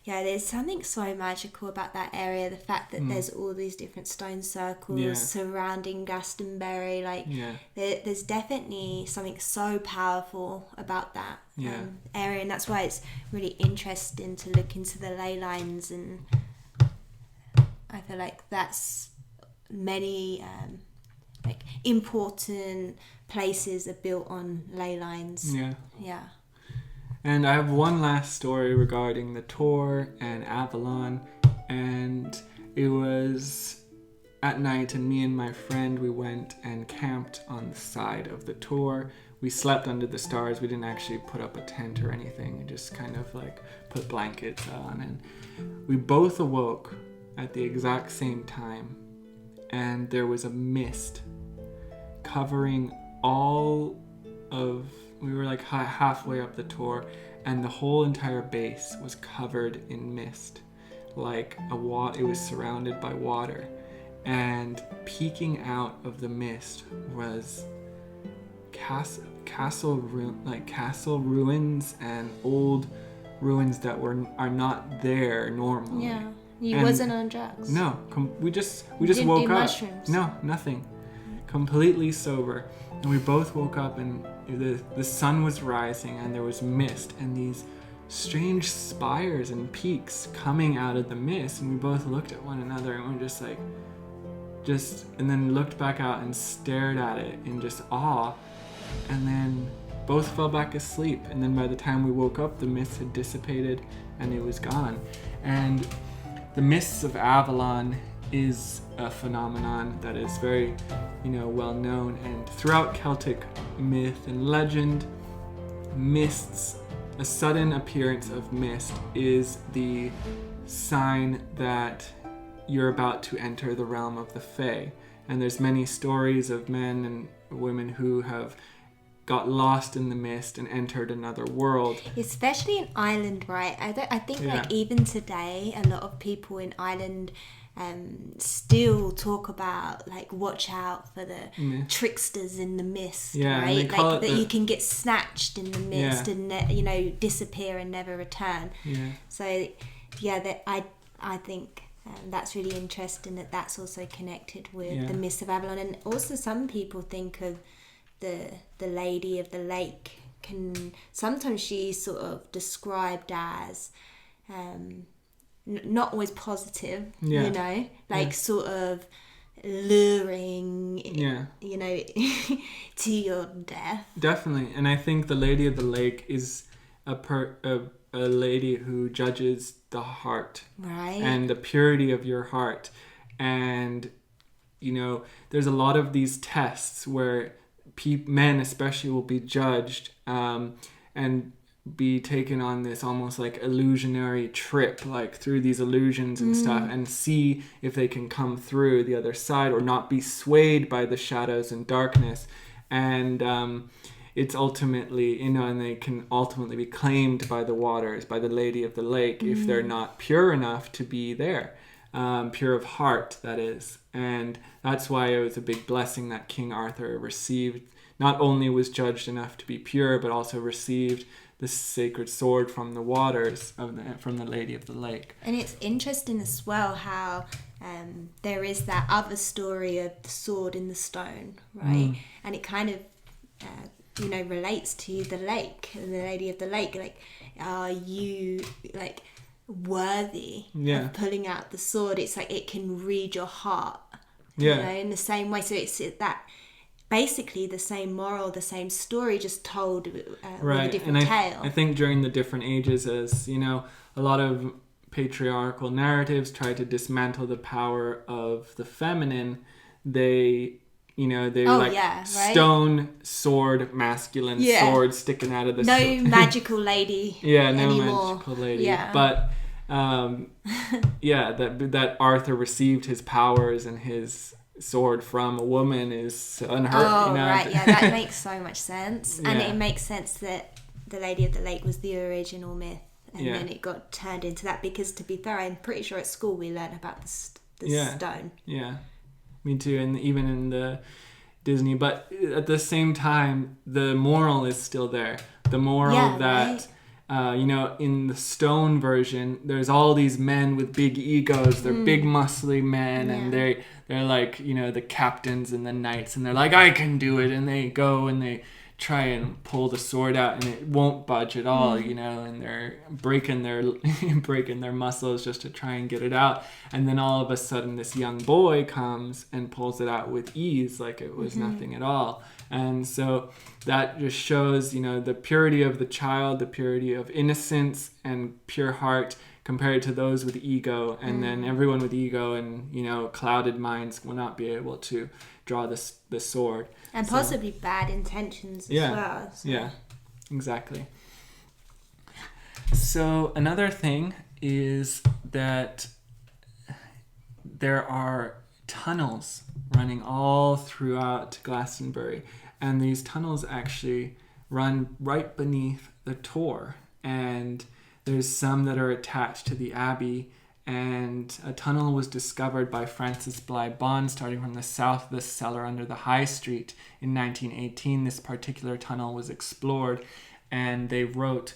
there's something so magical about that area. The fact that there's all these different stone circles surrounding Glastonbury, there's definitely something so powerful about that area, and that's why it's really interesting to look into the ley lines, and I feel like that's many important places are built on ley lines. Yeah. And I have one last story regarding the tour and Avalon, and it was at night, and me and my friend, we went and camped on the side of the tour. We slept under the stars. We didn't actually put up a tent or anything. We just kind of like put blankets on, and we both awoke at the exact same time, and there was a mist covering we were like halfway up the tour, and the whole entire base was covered in mist, like it was surrounded by water, and peeking out of the mist was castle ruins and old ruins that are not there normally. Yeah. You wasn't on drugs? No, we just woke up. Mushrooms? No, nothing. Completely sober, and we both woke up, and the sun was rising, and there was mist, and these strange spires and peaks coming out of the mist, and we both looked at one another, and we were and then looked back out and stared at it in just awe, and then both fell back asleep, and then by the time we woke up, the mist had dissipated, and it was gone. And the mists of Avalon is a phenomenon that is very, well known. And throughout Celtic myth and legend, mists, a sudden appearance of mist is the sign that you're about to enter the realm of the Fae. And there's many stories of men and women who have got lost in the mist and entered another world. Especially in Ireland, right? I think like even today, a lot of people in Ireland still talk about like watch out for the tricksters in the mist, right? Like that you can get snatched in the mist and disappear and never return. Yeah. So that I think that's really interesting that's also connected with the Mist of Avalon. And also some people think of the Lady of the Lake. Sometimes she's sort of described as not always positive, sort of luring, to your death. Definitely. And I think the Lady of the Lake is a lady who judges the heart, right, and the purity of your heart. And there's a lot of these tests where men especially will be judged and be taken on this almost like illusionary trip, like through these illusions and stuff, and see if they can come through the other side or not be swayed by the shadows and darkness. And it's ultimately, and they can ultimately be claimed by the waters, by the Lady of the Lake, if they're not pure enough to be there. Pure of heart, that is. And that's why it was a big blessing that King Arthur received. Not only was judged enough to be pure, but also received the sacred sword from the waters, from the Lady of the Lake. And it's interesting as well how there is that other story of the sword in the stone, right? And it kind of, relates to the lake, the Lady of the Lake. Like, are you, like, worthy of pulling out the sword? It's like it can read your heart, in the same way. So it's that basically the same moral, the same story, just told with a different tale. I think during the different ages, as a lot of patriarchal narratives try to dismantle the power of the feminine, they stone sword, masculine sword sticking out of the no magical lady anymore. Magical lady. But that Arthur received his powers and his sword from a woman is unheard. That makes so much sense. And it makes sense that the Lady of the Lake was the original myth, and then it got turned into that, because to be fair, I'm pretty sure at school we learned about the stone. Me too. And even in the Disney, but at the same time the moral is still there. The moral that in the stone version, there's all these men with big egos. They're big, muscly men, and they're like, the captains and the knights, and they're like, I can do it, and they go and they try and pull the sword out, and it won't budge at all, and they're breaking their muscles just to try and get it out. And then all of a sudden, this young boy comes and pulls it out with ease, like it was nothing at all. And so that just shows, the purity of the child, the purity of innocence and pure heart, compared to those with ego. And then everyone with ego and, clouded minds will not be able to draw the sword. And possibly bad intentions as well. So. Yeah, exactly. So another thing is that there are tunnels running all throughout Glastonbury. And these tunnels actually run right beneath the Tor. And there's some that are attached to the Abbey. And a tunnel was discovered by Francis Bligh Bond starting from the south of the cellar under the High Street in 1918. This particular tunnel was explored, and they wrote,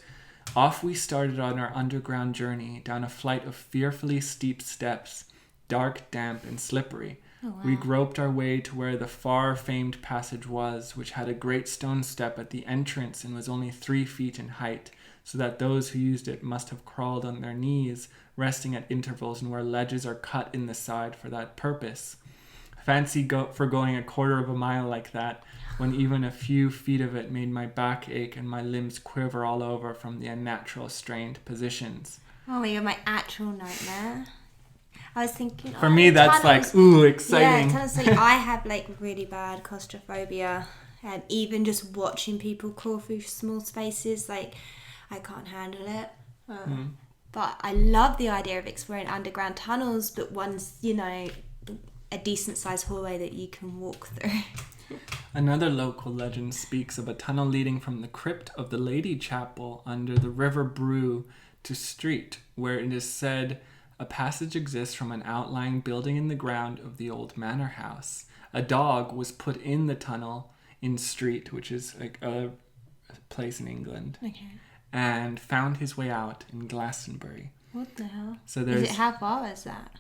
"Off we started on our underground journey down a flight of fearfully steep steps, dark, damp, and slippery. Oh, wow. We groped our way to where the far-famed passage was, which had a great stone step at the entrance and was only 3 feet in height, so that those who used it must have crawled on their knees, resting at intervals and where ledges are cut in the side for that purpose. Fancy for going a quarter of a mile like that, when even a few feet of it made my back ache and my limbs quiver all over from the unnatural strained positions." Oh, you're my actual nightmare. I was thinking... For me, that's tunnels. like, ooh, exciting. Yeah, tunnels. Like, I have like really bad claustrophobia. And even just watching people crawl through small spaces, like, I can't handle it. But I love the idea of exploring underground tunnels, but ones, you know, a decent sized hallway that you can walk through. Another local legend speaks of a tunnel leading from the crypt of the Lady Chapel under the River Brue to Street, where it is said a passage exists from an outlying building in the ground of the old manor house. A dog was put in the tunnel in Street, which is like a place in England, and found his way out in Glastonbury. What the hell? So there's how far is that?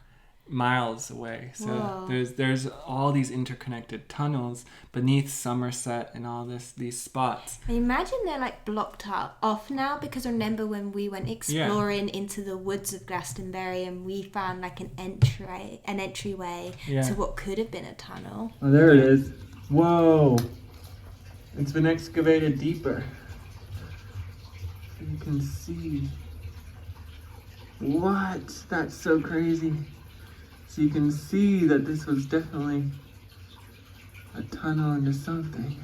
Miles away. So Whoa. there's all these interconnected tunnels beneath Somerset and all these spots. I imagine they're like blocked off now, because remember when we went exploring into the woods of Glastonbury and we found like an entryway to what could have been a tunnel. Oh, there it is. Whoa. It's been excavated deeper. You can see. What? That's so crazy. So you can see that this was definitely a tunnel into something.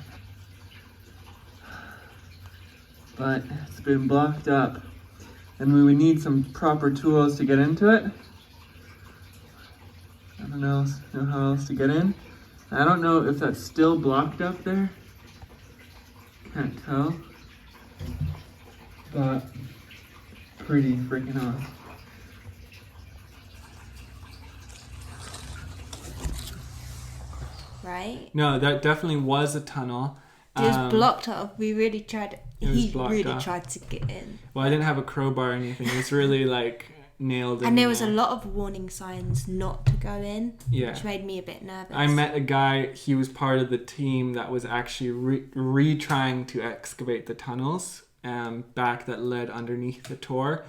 But it's been blocked up. And we would need some proper tools to get into it. I don't know how else to get in. I don't know if that's still blocked up there. Can't tell. But pretty freaking awesome. Right? No, that definitely was a tunnel. It was blocked off. We really tried. He really tried to get in. Well, I didn't have a crowbar or anything. It was really like nailed in. And there was a lot of warning signs not to go in, yeah, which made me a bit nervous. I met a guy. He was part of the team that was actually retrying to excavate the tunnels back that led underneath the Tor.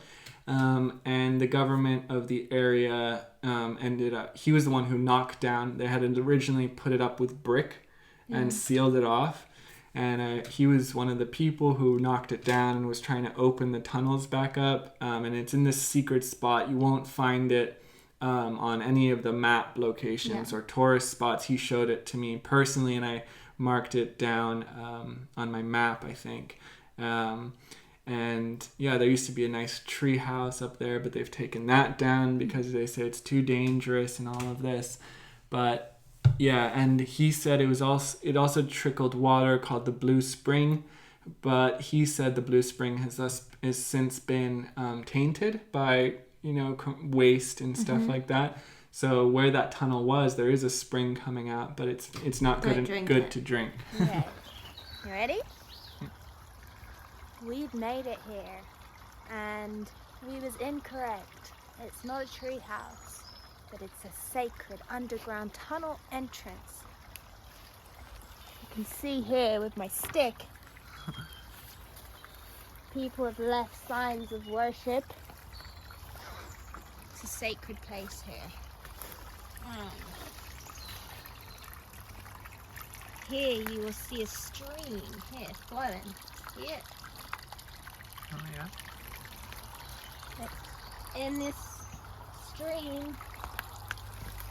And the government of the area ended up... He was the one who knocked down... They had originally put it up with brick and sealed it off. And he was one of the people who knocked it down and was trying to open the tunnels back up. And it's in this secret spot. You won't find it on any of the map locations or tourist spots. He showed it to me personally, and I marked it down on my map, I think. And yeah, there used to be a nice tree house up there, but they've taken that down because they say it's too dangerous and all of this. But yeah, and he said it also trickled water called the Blue Spring, but he said the Blue Spring has since been tainted by waste and stuff like that. So where that tunnel was, there is a spring coming out, but it's not good to drink. Okay. You ready? We've made it here, and we was incorrect. It's not a tree house, but it's a sacred underground tunnel entrance. You can see here with my stick, people have left signs of worship. It's a sacred place here. Here you will see a stream. Here, it's flowing. Here. Oh yeah. In this stream,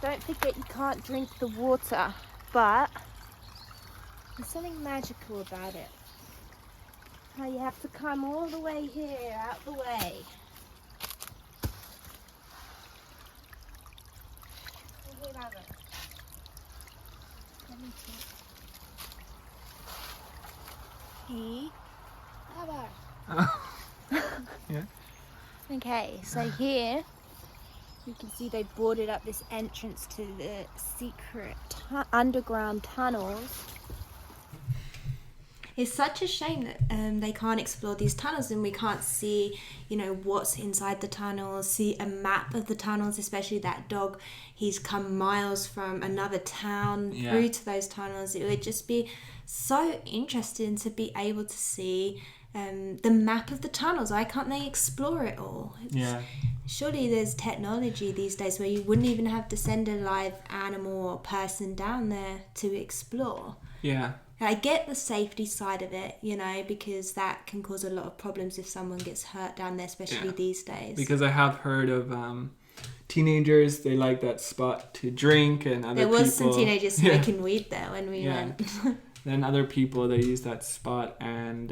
don't forget you can't drink the water, but there's something magical about it. Now you have to come all the way here, out the way. Yeah. Okay, so here you can see they boarded up this entrance to the secret underground tunnels. It's such a shame that they can't explore these tunnels and we can't see, what's inside the tunnels, see a map of the tunnels, especially that dog. He's come miles from another town through to those tunnels. It would just be so interesting to be able to see the map of the tunnels. Why can't they explore it all? Surely there's technology these days where you wouldn't even have to send a live animal or person down there to explore. Yeah. I get the safety side of it, because that can cause a lot of problems if someone gets hurt down there, especially these days. Because I have heard of teenagers, they like that spot to drink, and other people... There was some teenagers smoking weed there when we went. Then other people, they use that spot, and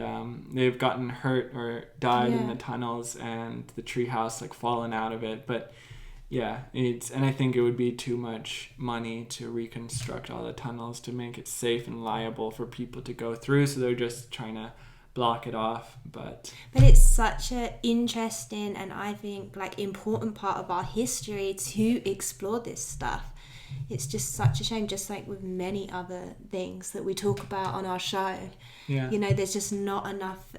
they've gotten hurt or died in the tunnels, and the treehouse like fallen out of it. But yeah, and I think it would be too much money to reconstruct all the tunnels to make it safe and liable for people to go through. So they're just trying to block it off. But it's such an interesting and I think like important part of our history to explore this stuff. It's just such a shame, just like with many other things that we talk about on our show. Yeah. You know, there's just not enough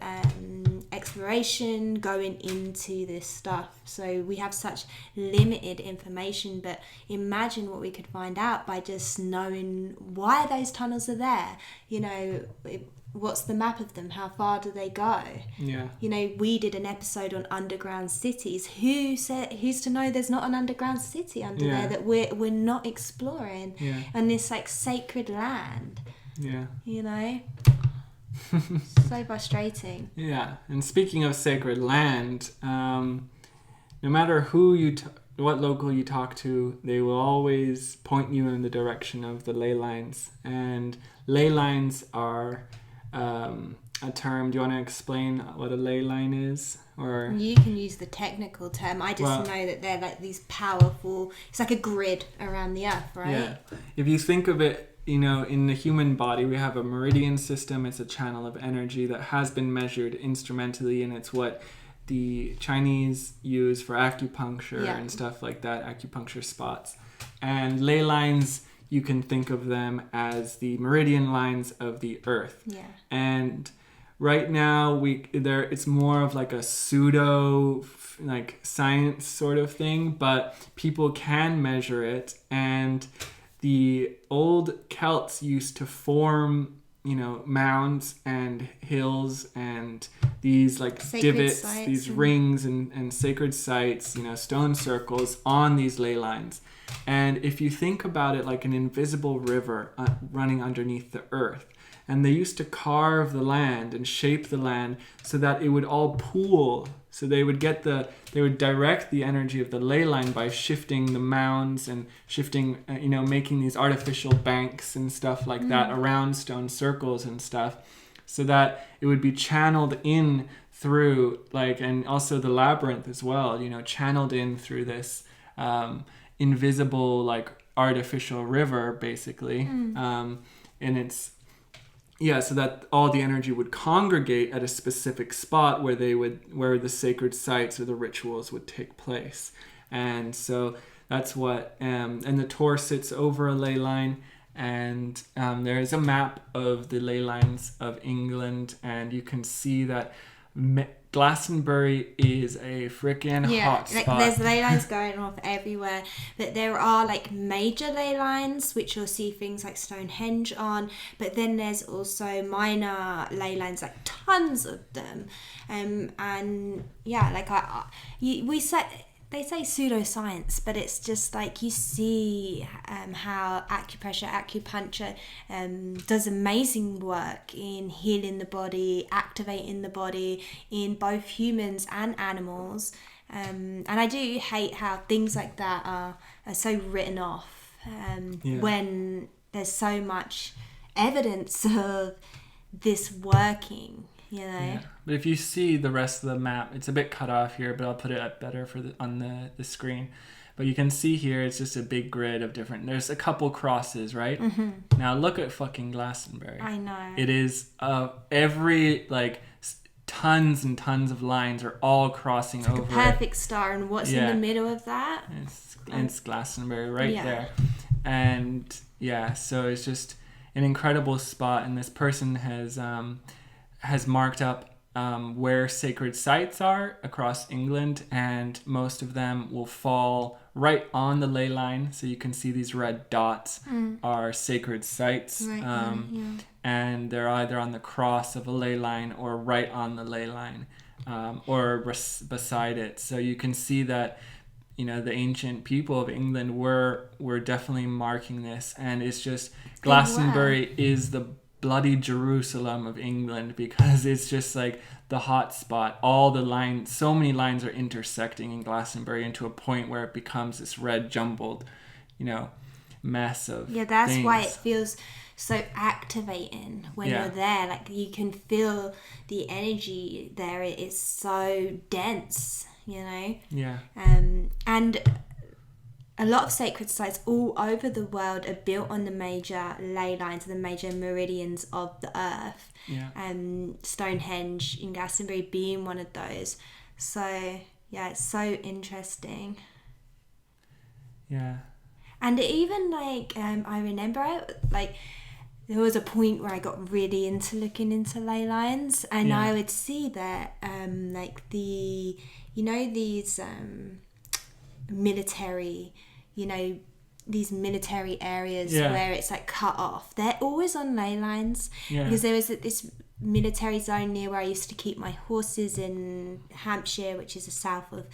exploration going into this stuff. So we have such limited information, but imagine what we could find out by just knowing why those tunnels are there. You know, what's the map of them? How far do they go? Yeah. You know, we did an episode on underground cities. Who's to know there's not an underground city under there that we're not exploring? Yeah. And this like sacred land. Yeah. You know? So frustrating. Yeah. And speaking of sacred land, no matter who what local you talk to, they will always point you in the direction of the ley lines. And ley lines are a term. Do you want to explain what a ley line is? Or you can use the technical term. I just know that they're like these powerful, it's like a grid around the earth, right? Yeah. If you think of it, you know, in the human body, we have a meridian system. It's a channel of energy that has been measured instrumentally, and it's what the Chinese use for acupuncture and stuff like that, acupuncture spots. And ley lines, you can think of them as the meridian lines of the earth. Yeah. And right now it's more of like a pseudo like science sort of thing, but people can measure it. And the old Celts used to form, you know, mounds and hills and these like sacred divots, sites, these rings and sacred sites, you know, stone circles on these ley lines. And if you think about it like an invisible river running underneath the earth, and they used to carve the land and shape the land so that it would all pool. So they would direct the energy of the ley line by shifting the mounds and shifting, making these artificial banks and stuff like that around stone circles and stuff, so that it would be channeled in through, like, and also the labyrinth as well, you know, channeled in through this invisible, like, artificial river, basically. And it's, so that all the energy would congregate at a specific spot where the sacred sites or the rituals would take place. And so that's what, and the Tor sits over a ley line, and there is a map of the ley lines of England, and you can see that Glastonbury is a freaking hot spot. Like, there's ley lines going off everywhere, but there are like major ley lines which you'll see things like Stonehenge on, but then there's also minor ley lines, like tons of them, they say pseudoscience, but it's just like you see how acupuncture does amazing work in healing the body, activating the body in both humans and animals. And I do hate how things like that are so written off when there's so much evidence of this working. You know? Yeah. But if you see the rest of the map, it's a bit cut off here, but I'll put it up better on the screen. But you can see here, it's just a big grid of different... There's a couple crosses, right? Mm-hmm. Now look at fucking Glastonbury. I know. It is every, like, tons and tons of lines are all crossing over. It's like a perfect star, and what's in the middle of that? It's Glastonbury right there. And so it's just an incredible spot, and this person has marked up where sacred sites are across England, and most of them will fall right on the ley line. So you can see these red dots are sacred sites, and they're either on the cross of a ley line or right on the ley line, or beside it. So you can see that, you know, the ancient people of England were definitely marking this, and it's just Glastonbury is the bloody Jerusalem of England, because it's just like the hot spot. All the lines, so many lines are intersecting in Glastonbury into a point where it becomes this red jumbled, mess of that's things. why it feels so activating when you're there. Like, you can feel the energy there. It is so dense, and a lot of sacred sites all over the world are built on the major ley lines, the major meridians of the earth. Stonehenge in Glastonbury being one of those. So it's so interesting. And even I remember there was a point where I got really into looking into ley lines, and I would see that these military, these military areas where it's cut off, they're always on ley lines. Because there was this military zone near where I used to keep my horses in Hampshire, which is the south of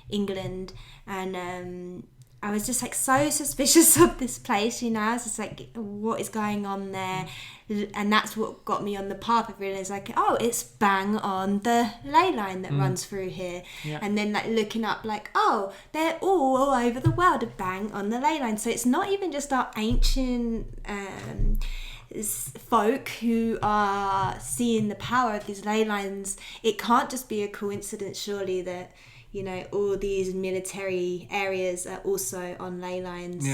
England, and I was just so suspicious of this place, I was just what is going on there? And that's what got me on the path of realizing it's bang on the ley line that runs through here. And then looking up they're all over the world, bang on the ley line. So it's not even just our ancient folk who are seeing the power of these ley lines. It can't just be a coincidence, surely, that all these military areas are also on ley lines.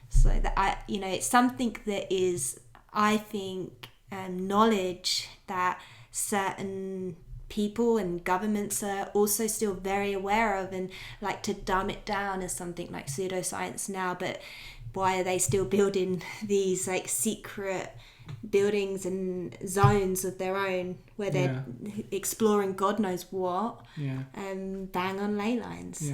So that it's something that is, I think, knowledge that certain people and governments are also still very aware of, and like to dumb it down as something like pseudoscience now. But why are they still building these secret buildings and zones of their own where they're exploring God knows what, bang on ley lines?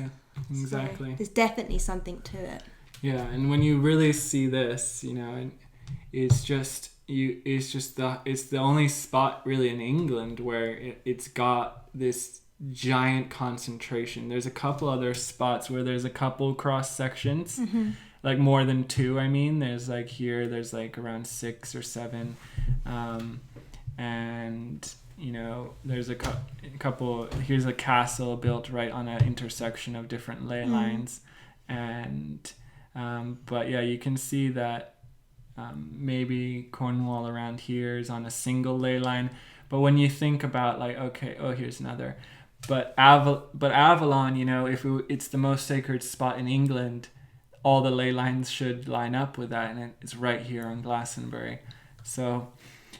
Exactly. So there's definitely something to it. And when you really see this, it's the only spot really in England where it's got this giant concentration. There's a couple other spots where there's a couple cross sections. More than two, there's there's around 6 or 7, and there's a couple. Here's a castle built right on an intersection of different ley lines, and but you can see that maybe Cornwall around here is on a single ley line. But when you think about here's another, but Avalon, if it's the most sacred spot in England, all the ley lines should line up with that, and it's right here on Glastonbury. So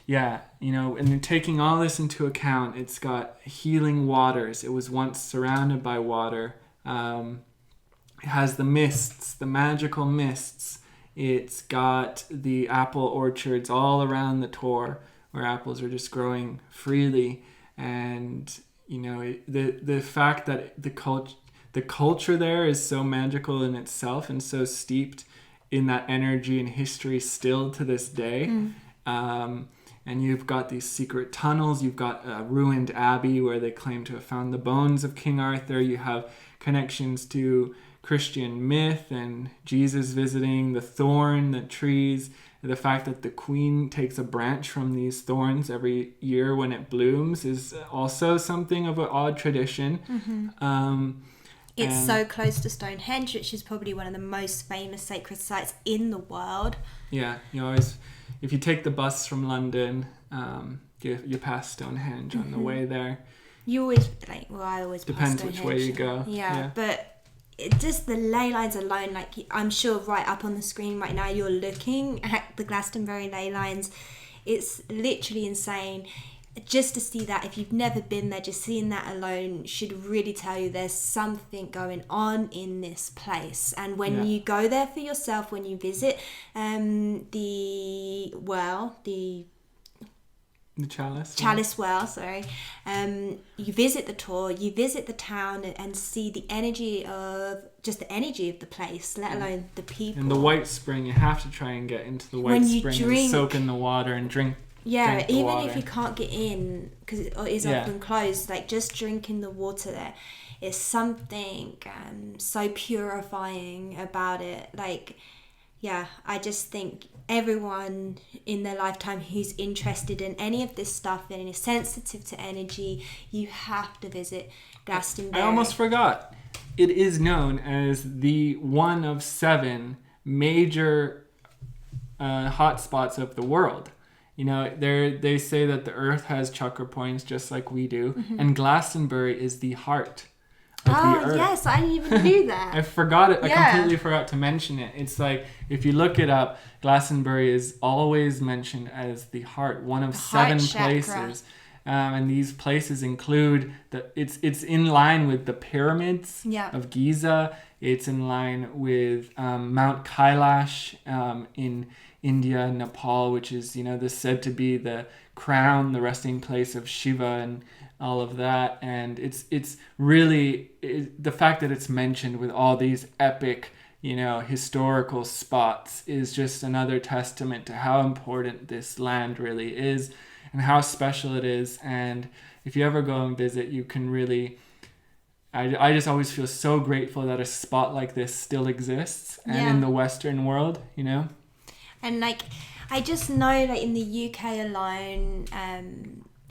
and taking all this into account, it's got healing waters. It was once surrounded by water. It has the mists, the magical mists. It's got the apple orchards all around the Tor, where apples are just growing freely. And the fact that the culture there is so magical in itself and so steeped in that energy and history still to this day. And you've got these secret tunnels. You've got a ruined abbey where they claim to have found the bones of King Arthur. You have connections to Christian myth and Jesus visiting the thorn, the trees. The fact that the queen takes a branch from these thorns every year when it blooms is also something of an odd tradition. It's so close to Stonehenge, which is probably one of the most famous sacred sites in the world. You always, if you take the bus from London, you pass Stonehenge on the way there. You always I always depends pass which way you go. But just the ley lines alone, I'm sure right up on the screen right now you're looking at the Glastonbury ley lines. It's literally insane. Just to see that, if you've never been there, just seeing that alone should really tell you there's something going on in this place. And when you go there for yourself, when you visit the Chalice Well, sorry. You visit the Tor, you visit the town and see the energy of the place, let alone the people. And the White Spring, you have to try and get into the White Spring and soak in the water and drink. Even water. if you can't get in because it is often closed, just drinking the water there is something so purifying about it. I just think everyone in their lifetime who's interested in any of this stuff and is sensitive to energy, you have to visit Glastonbury. I almost forgot. It is known as the one of 7 major hotspots of the world. You know, they say that the Earth has chakra points just like we do, and Glastonbury is the heart of the Earth. Yes, I even knew that. I forgot it. I completely forgot to mention it. It's like, if you look it up, Glastonbury is always mentioned as the heart, one of 7 places. And these places include it's in line with the pyramids of Giza. It's in line with Mount Kailash in India, Nepal, which is, you know, this said to be the crown, the resting place of Shiva and all of that. And it's really the fact that it's mentioned with all these epic, you know, historical spots is just another testament to how important this land really is and how special it is. And if you ever go and visit, you can really, I just always feel so grateful that a spot like this still exists and in the Western world, you know. And like, I just know that in the UK alone,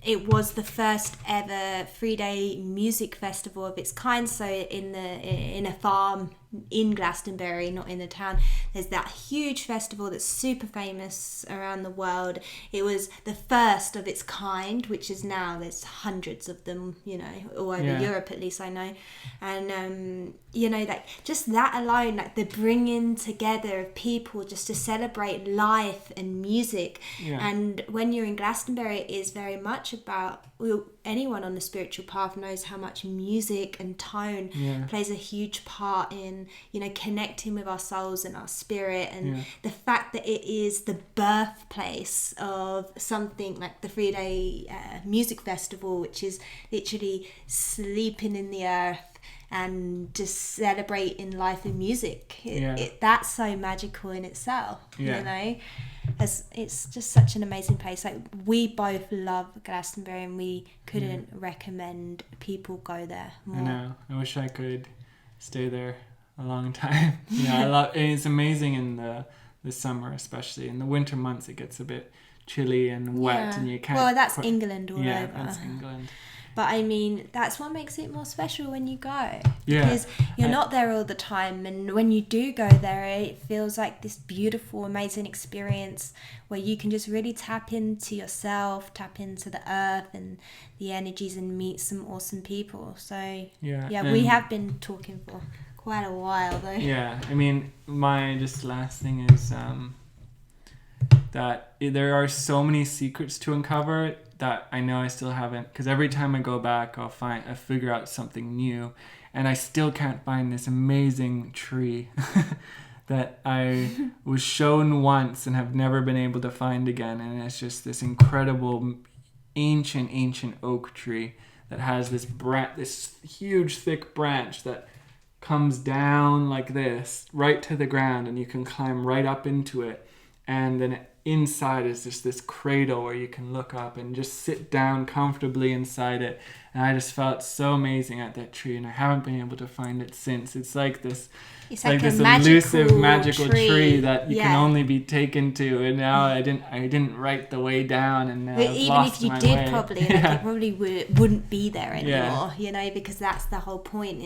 it was the first ever 3-day music festival of its kind. So in a farm in Glastonbury, not in the town, there's that huge festival that's super famous around the world. It was the first of its kind, which is now there's hundreds of them, you know, all over Europe, at least I know. And you know, like just that alone, like the bringing together of people just to celebrate life and music. And when you're in Glastonbury, it is very much about, well, anyone on the spiritual path knows how much music and tone plays a huge part in, you know, connecting with our souls and our spirit. And the fact that it is the birthplace of something like the 3-day music festival, which is literally sleeping in the earth and just celebrating life and music. That's so magical in itself, you know. It's just such an amazing place. Like, we both love Glastonbury and we couldn't recommend people go there more. I know. I wish I could stay there a long time. I love, and it's amazing in the summer, especially in the winter months. It gets a bit chilly and wet, and you can't. Well, that's England all over. Yeah, that's England. But I mean, that's what makes it more special when you go. Yeah. Because you're not there all the time. And when you do go there, it feels like this beautiful, amazing experience where you can just really tap into yourself, tap into the earth and the energies, and meet some awesome people. So, we have been talking for quite a while, though. Yeah. I mean, my just last thing is that there are so many secrets to uncover that I know I still haven't, because every time I go back, I figure out something new, and I still can't find this amazing tree that I was shown once and have never been able to find again. And it's just this incredible ancient oak tree that has this huge thick branch that comes down like this right to the ground, and you can climb right up into it, and then inside is just this cradle where you can look up and just sit down comfortably inside it. And I just felt so amazing at that tree, and I haven't been able to find it since. It's like this, it's like this elusive magical tree that you can only be taken to. And now I didn't write the way down, and now I've even lost if you my did, way. probably like, it probably wouldn't be there anymore. You know, because that's the whole point.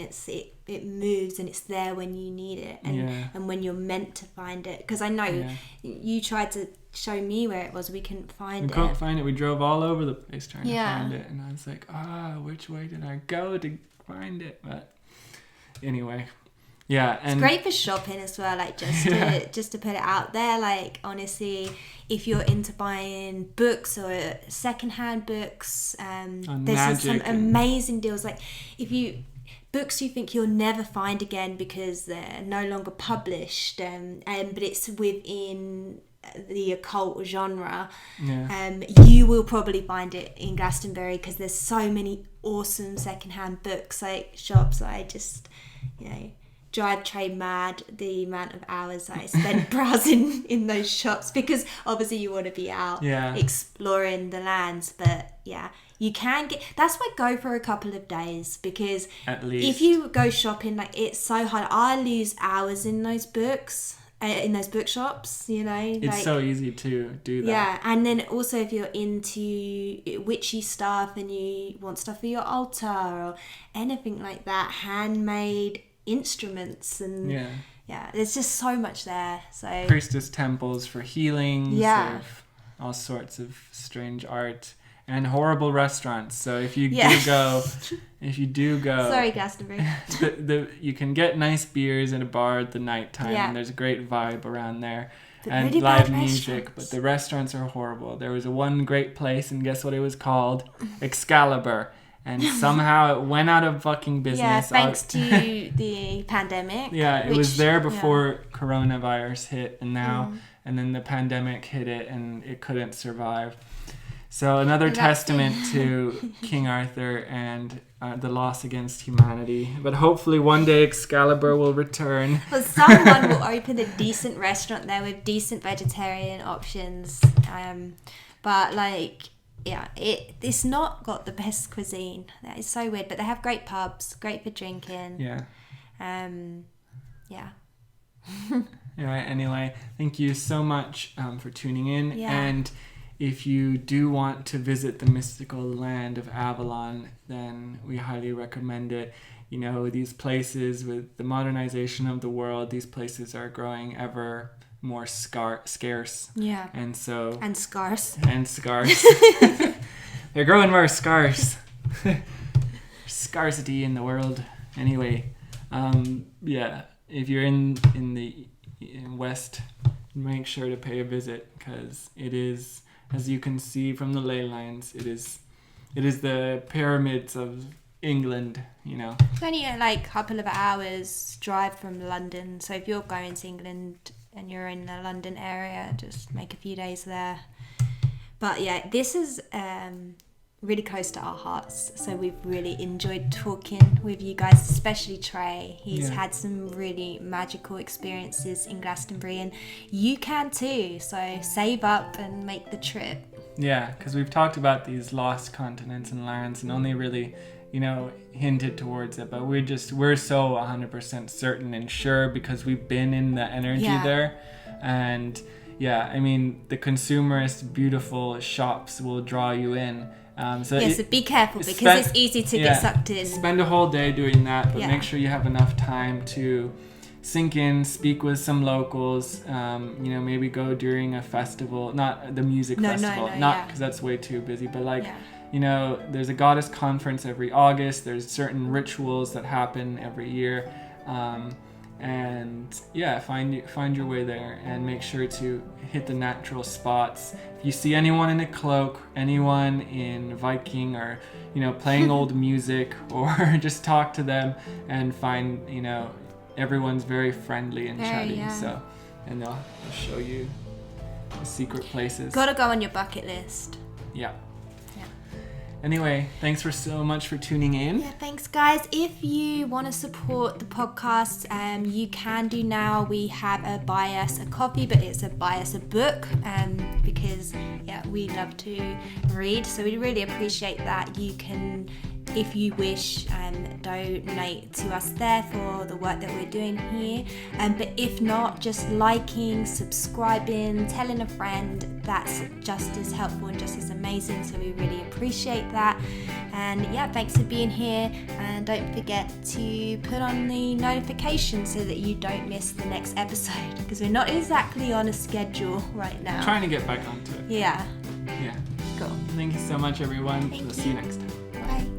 It moves and it's there when you need it, and when you're meant to find it. Because I know you tried to show me where it was, we couldn't find it. We couldn't find it. We drove all over the place trying to find it, and I was like, which way did I go to find it? But anyway, and it's great for shopping as well. Like just to put it out there. Like, honestly, if you're into buying books or secondhand books, there's some amazing deals. Like, books you think you'll never find again because they're no longer published, but it's within the occult genre, you will probably find it in Glastonbury, because there's so many awesome secondhand books, like shops. I just, drive trade mad the amount of hours I spend browsing in those shops, because obviously you want to be out exploring the lands. But you can that's why go for a couple of days, because at least if you go shopping, like, it's so hard. I lose hours in those books. in those bookshops, you know. It's so easy to do that. Yeah, and then also if you're into witchy stuff and you want stuff for your altar or anything like that, handmade instruments and there's just so much there. So priestess temples for healings, of all sorts of strange art. And horrible restaurants. So if you do go, sorry, Glastonbury. You can get nice beers in a bar at the nighttime, and there's a great vibe around there, and really live bad music. But the restaurants are horrible. There was one great place, and guess what it was called? Excalibur. And somehow it went out of fucking business. Yeah, thanks to the pandemic. Yeah, it was there before coronavirus hit, and then the pandemic hit it, and it couldn't survive. So another testament to King Arthur and the loss against humanity. But hopefully one day Excalibur will return. Well, someone will open a decent restaurant there with decent vegetarian options. But it's not got the best cuisine. That is so weird. But they have great pubs, great for drinking. Yeah. Yeah. Anyway, thank you so much for tuning in. Yeah. And if you do want to visit the mystical land of Avalon, then we highly recommend it. You know, these places, with the modernization of the world, these places are growing ever more scarce. Yeah. And so... And scarce. And scarce. They're growing more scarce. Scarcity in the world. Anyway, if you're in the West, make sure to pay a visit, because it is... As you can see from the ley lines, it is the pyramids of England, you know. It's only a couple of hours drive from London. So if you're going to England and you're in the London area, just make a few days there. But yeah, this is really close to our hearts. So we've really enjoyed talking with you guys, especially Trey. He's had some really magical experiences in Glastonbury, and you can too. So save up and make the trip. Yeah, because we've talked about these lost continents and lands and only really, hinted towards it. But we're so 100% certain and sure because we've been in the energy there. And I mean, the consumerist, beautiful shops will draw you in. So be careful because it's easy to get sucked in. Spend a whole day doing that, but make sure you have enough time to sink in, speak with some locals, maybe go during a festival, not the music festival, because that's way too busy, but there's a goddess conference every August, there's certain rituals that happen every year, and find your way there and make sure to hit the natural spots. If you see anyone in a cloak, anyone in Viking, or playing old music, or just talk to them and find everyone's very friendly and chatty. And they'll show you the secret places. Gotta go on your bucket list. Anyway, thanks so much for tuning in. Yeah, thanks guys. If you want to support the podcast, you can do now. We have a buy us a coffee, but it's a buy us a book, because we love to read, so we really appreciate that. You can, if you wish, donate to us there for the work that we're doing here, but if not, just liking, subscribing, telling a friend, that's just as helpful and just as amazing, so we really appreciate that. And thanks for being here, and don't forget to put on the notifications so that you don't miss the next episode, because we're not exactly on a schedule right now. Trying to get back onto it. Yeah. Cool. Thank you so much, everyone. We'll see you next time. Bye.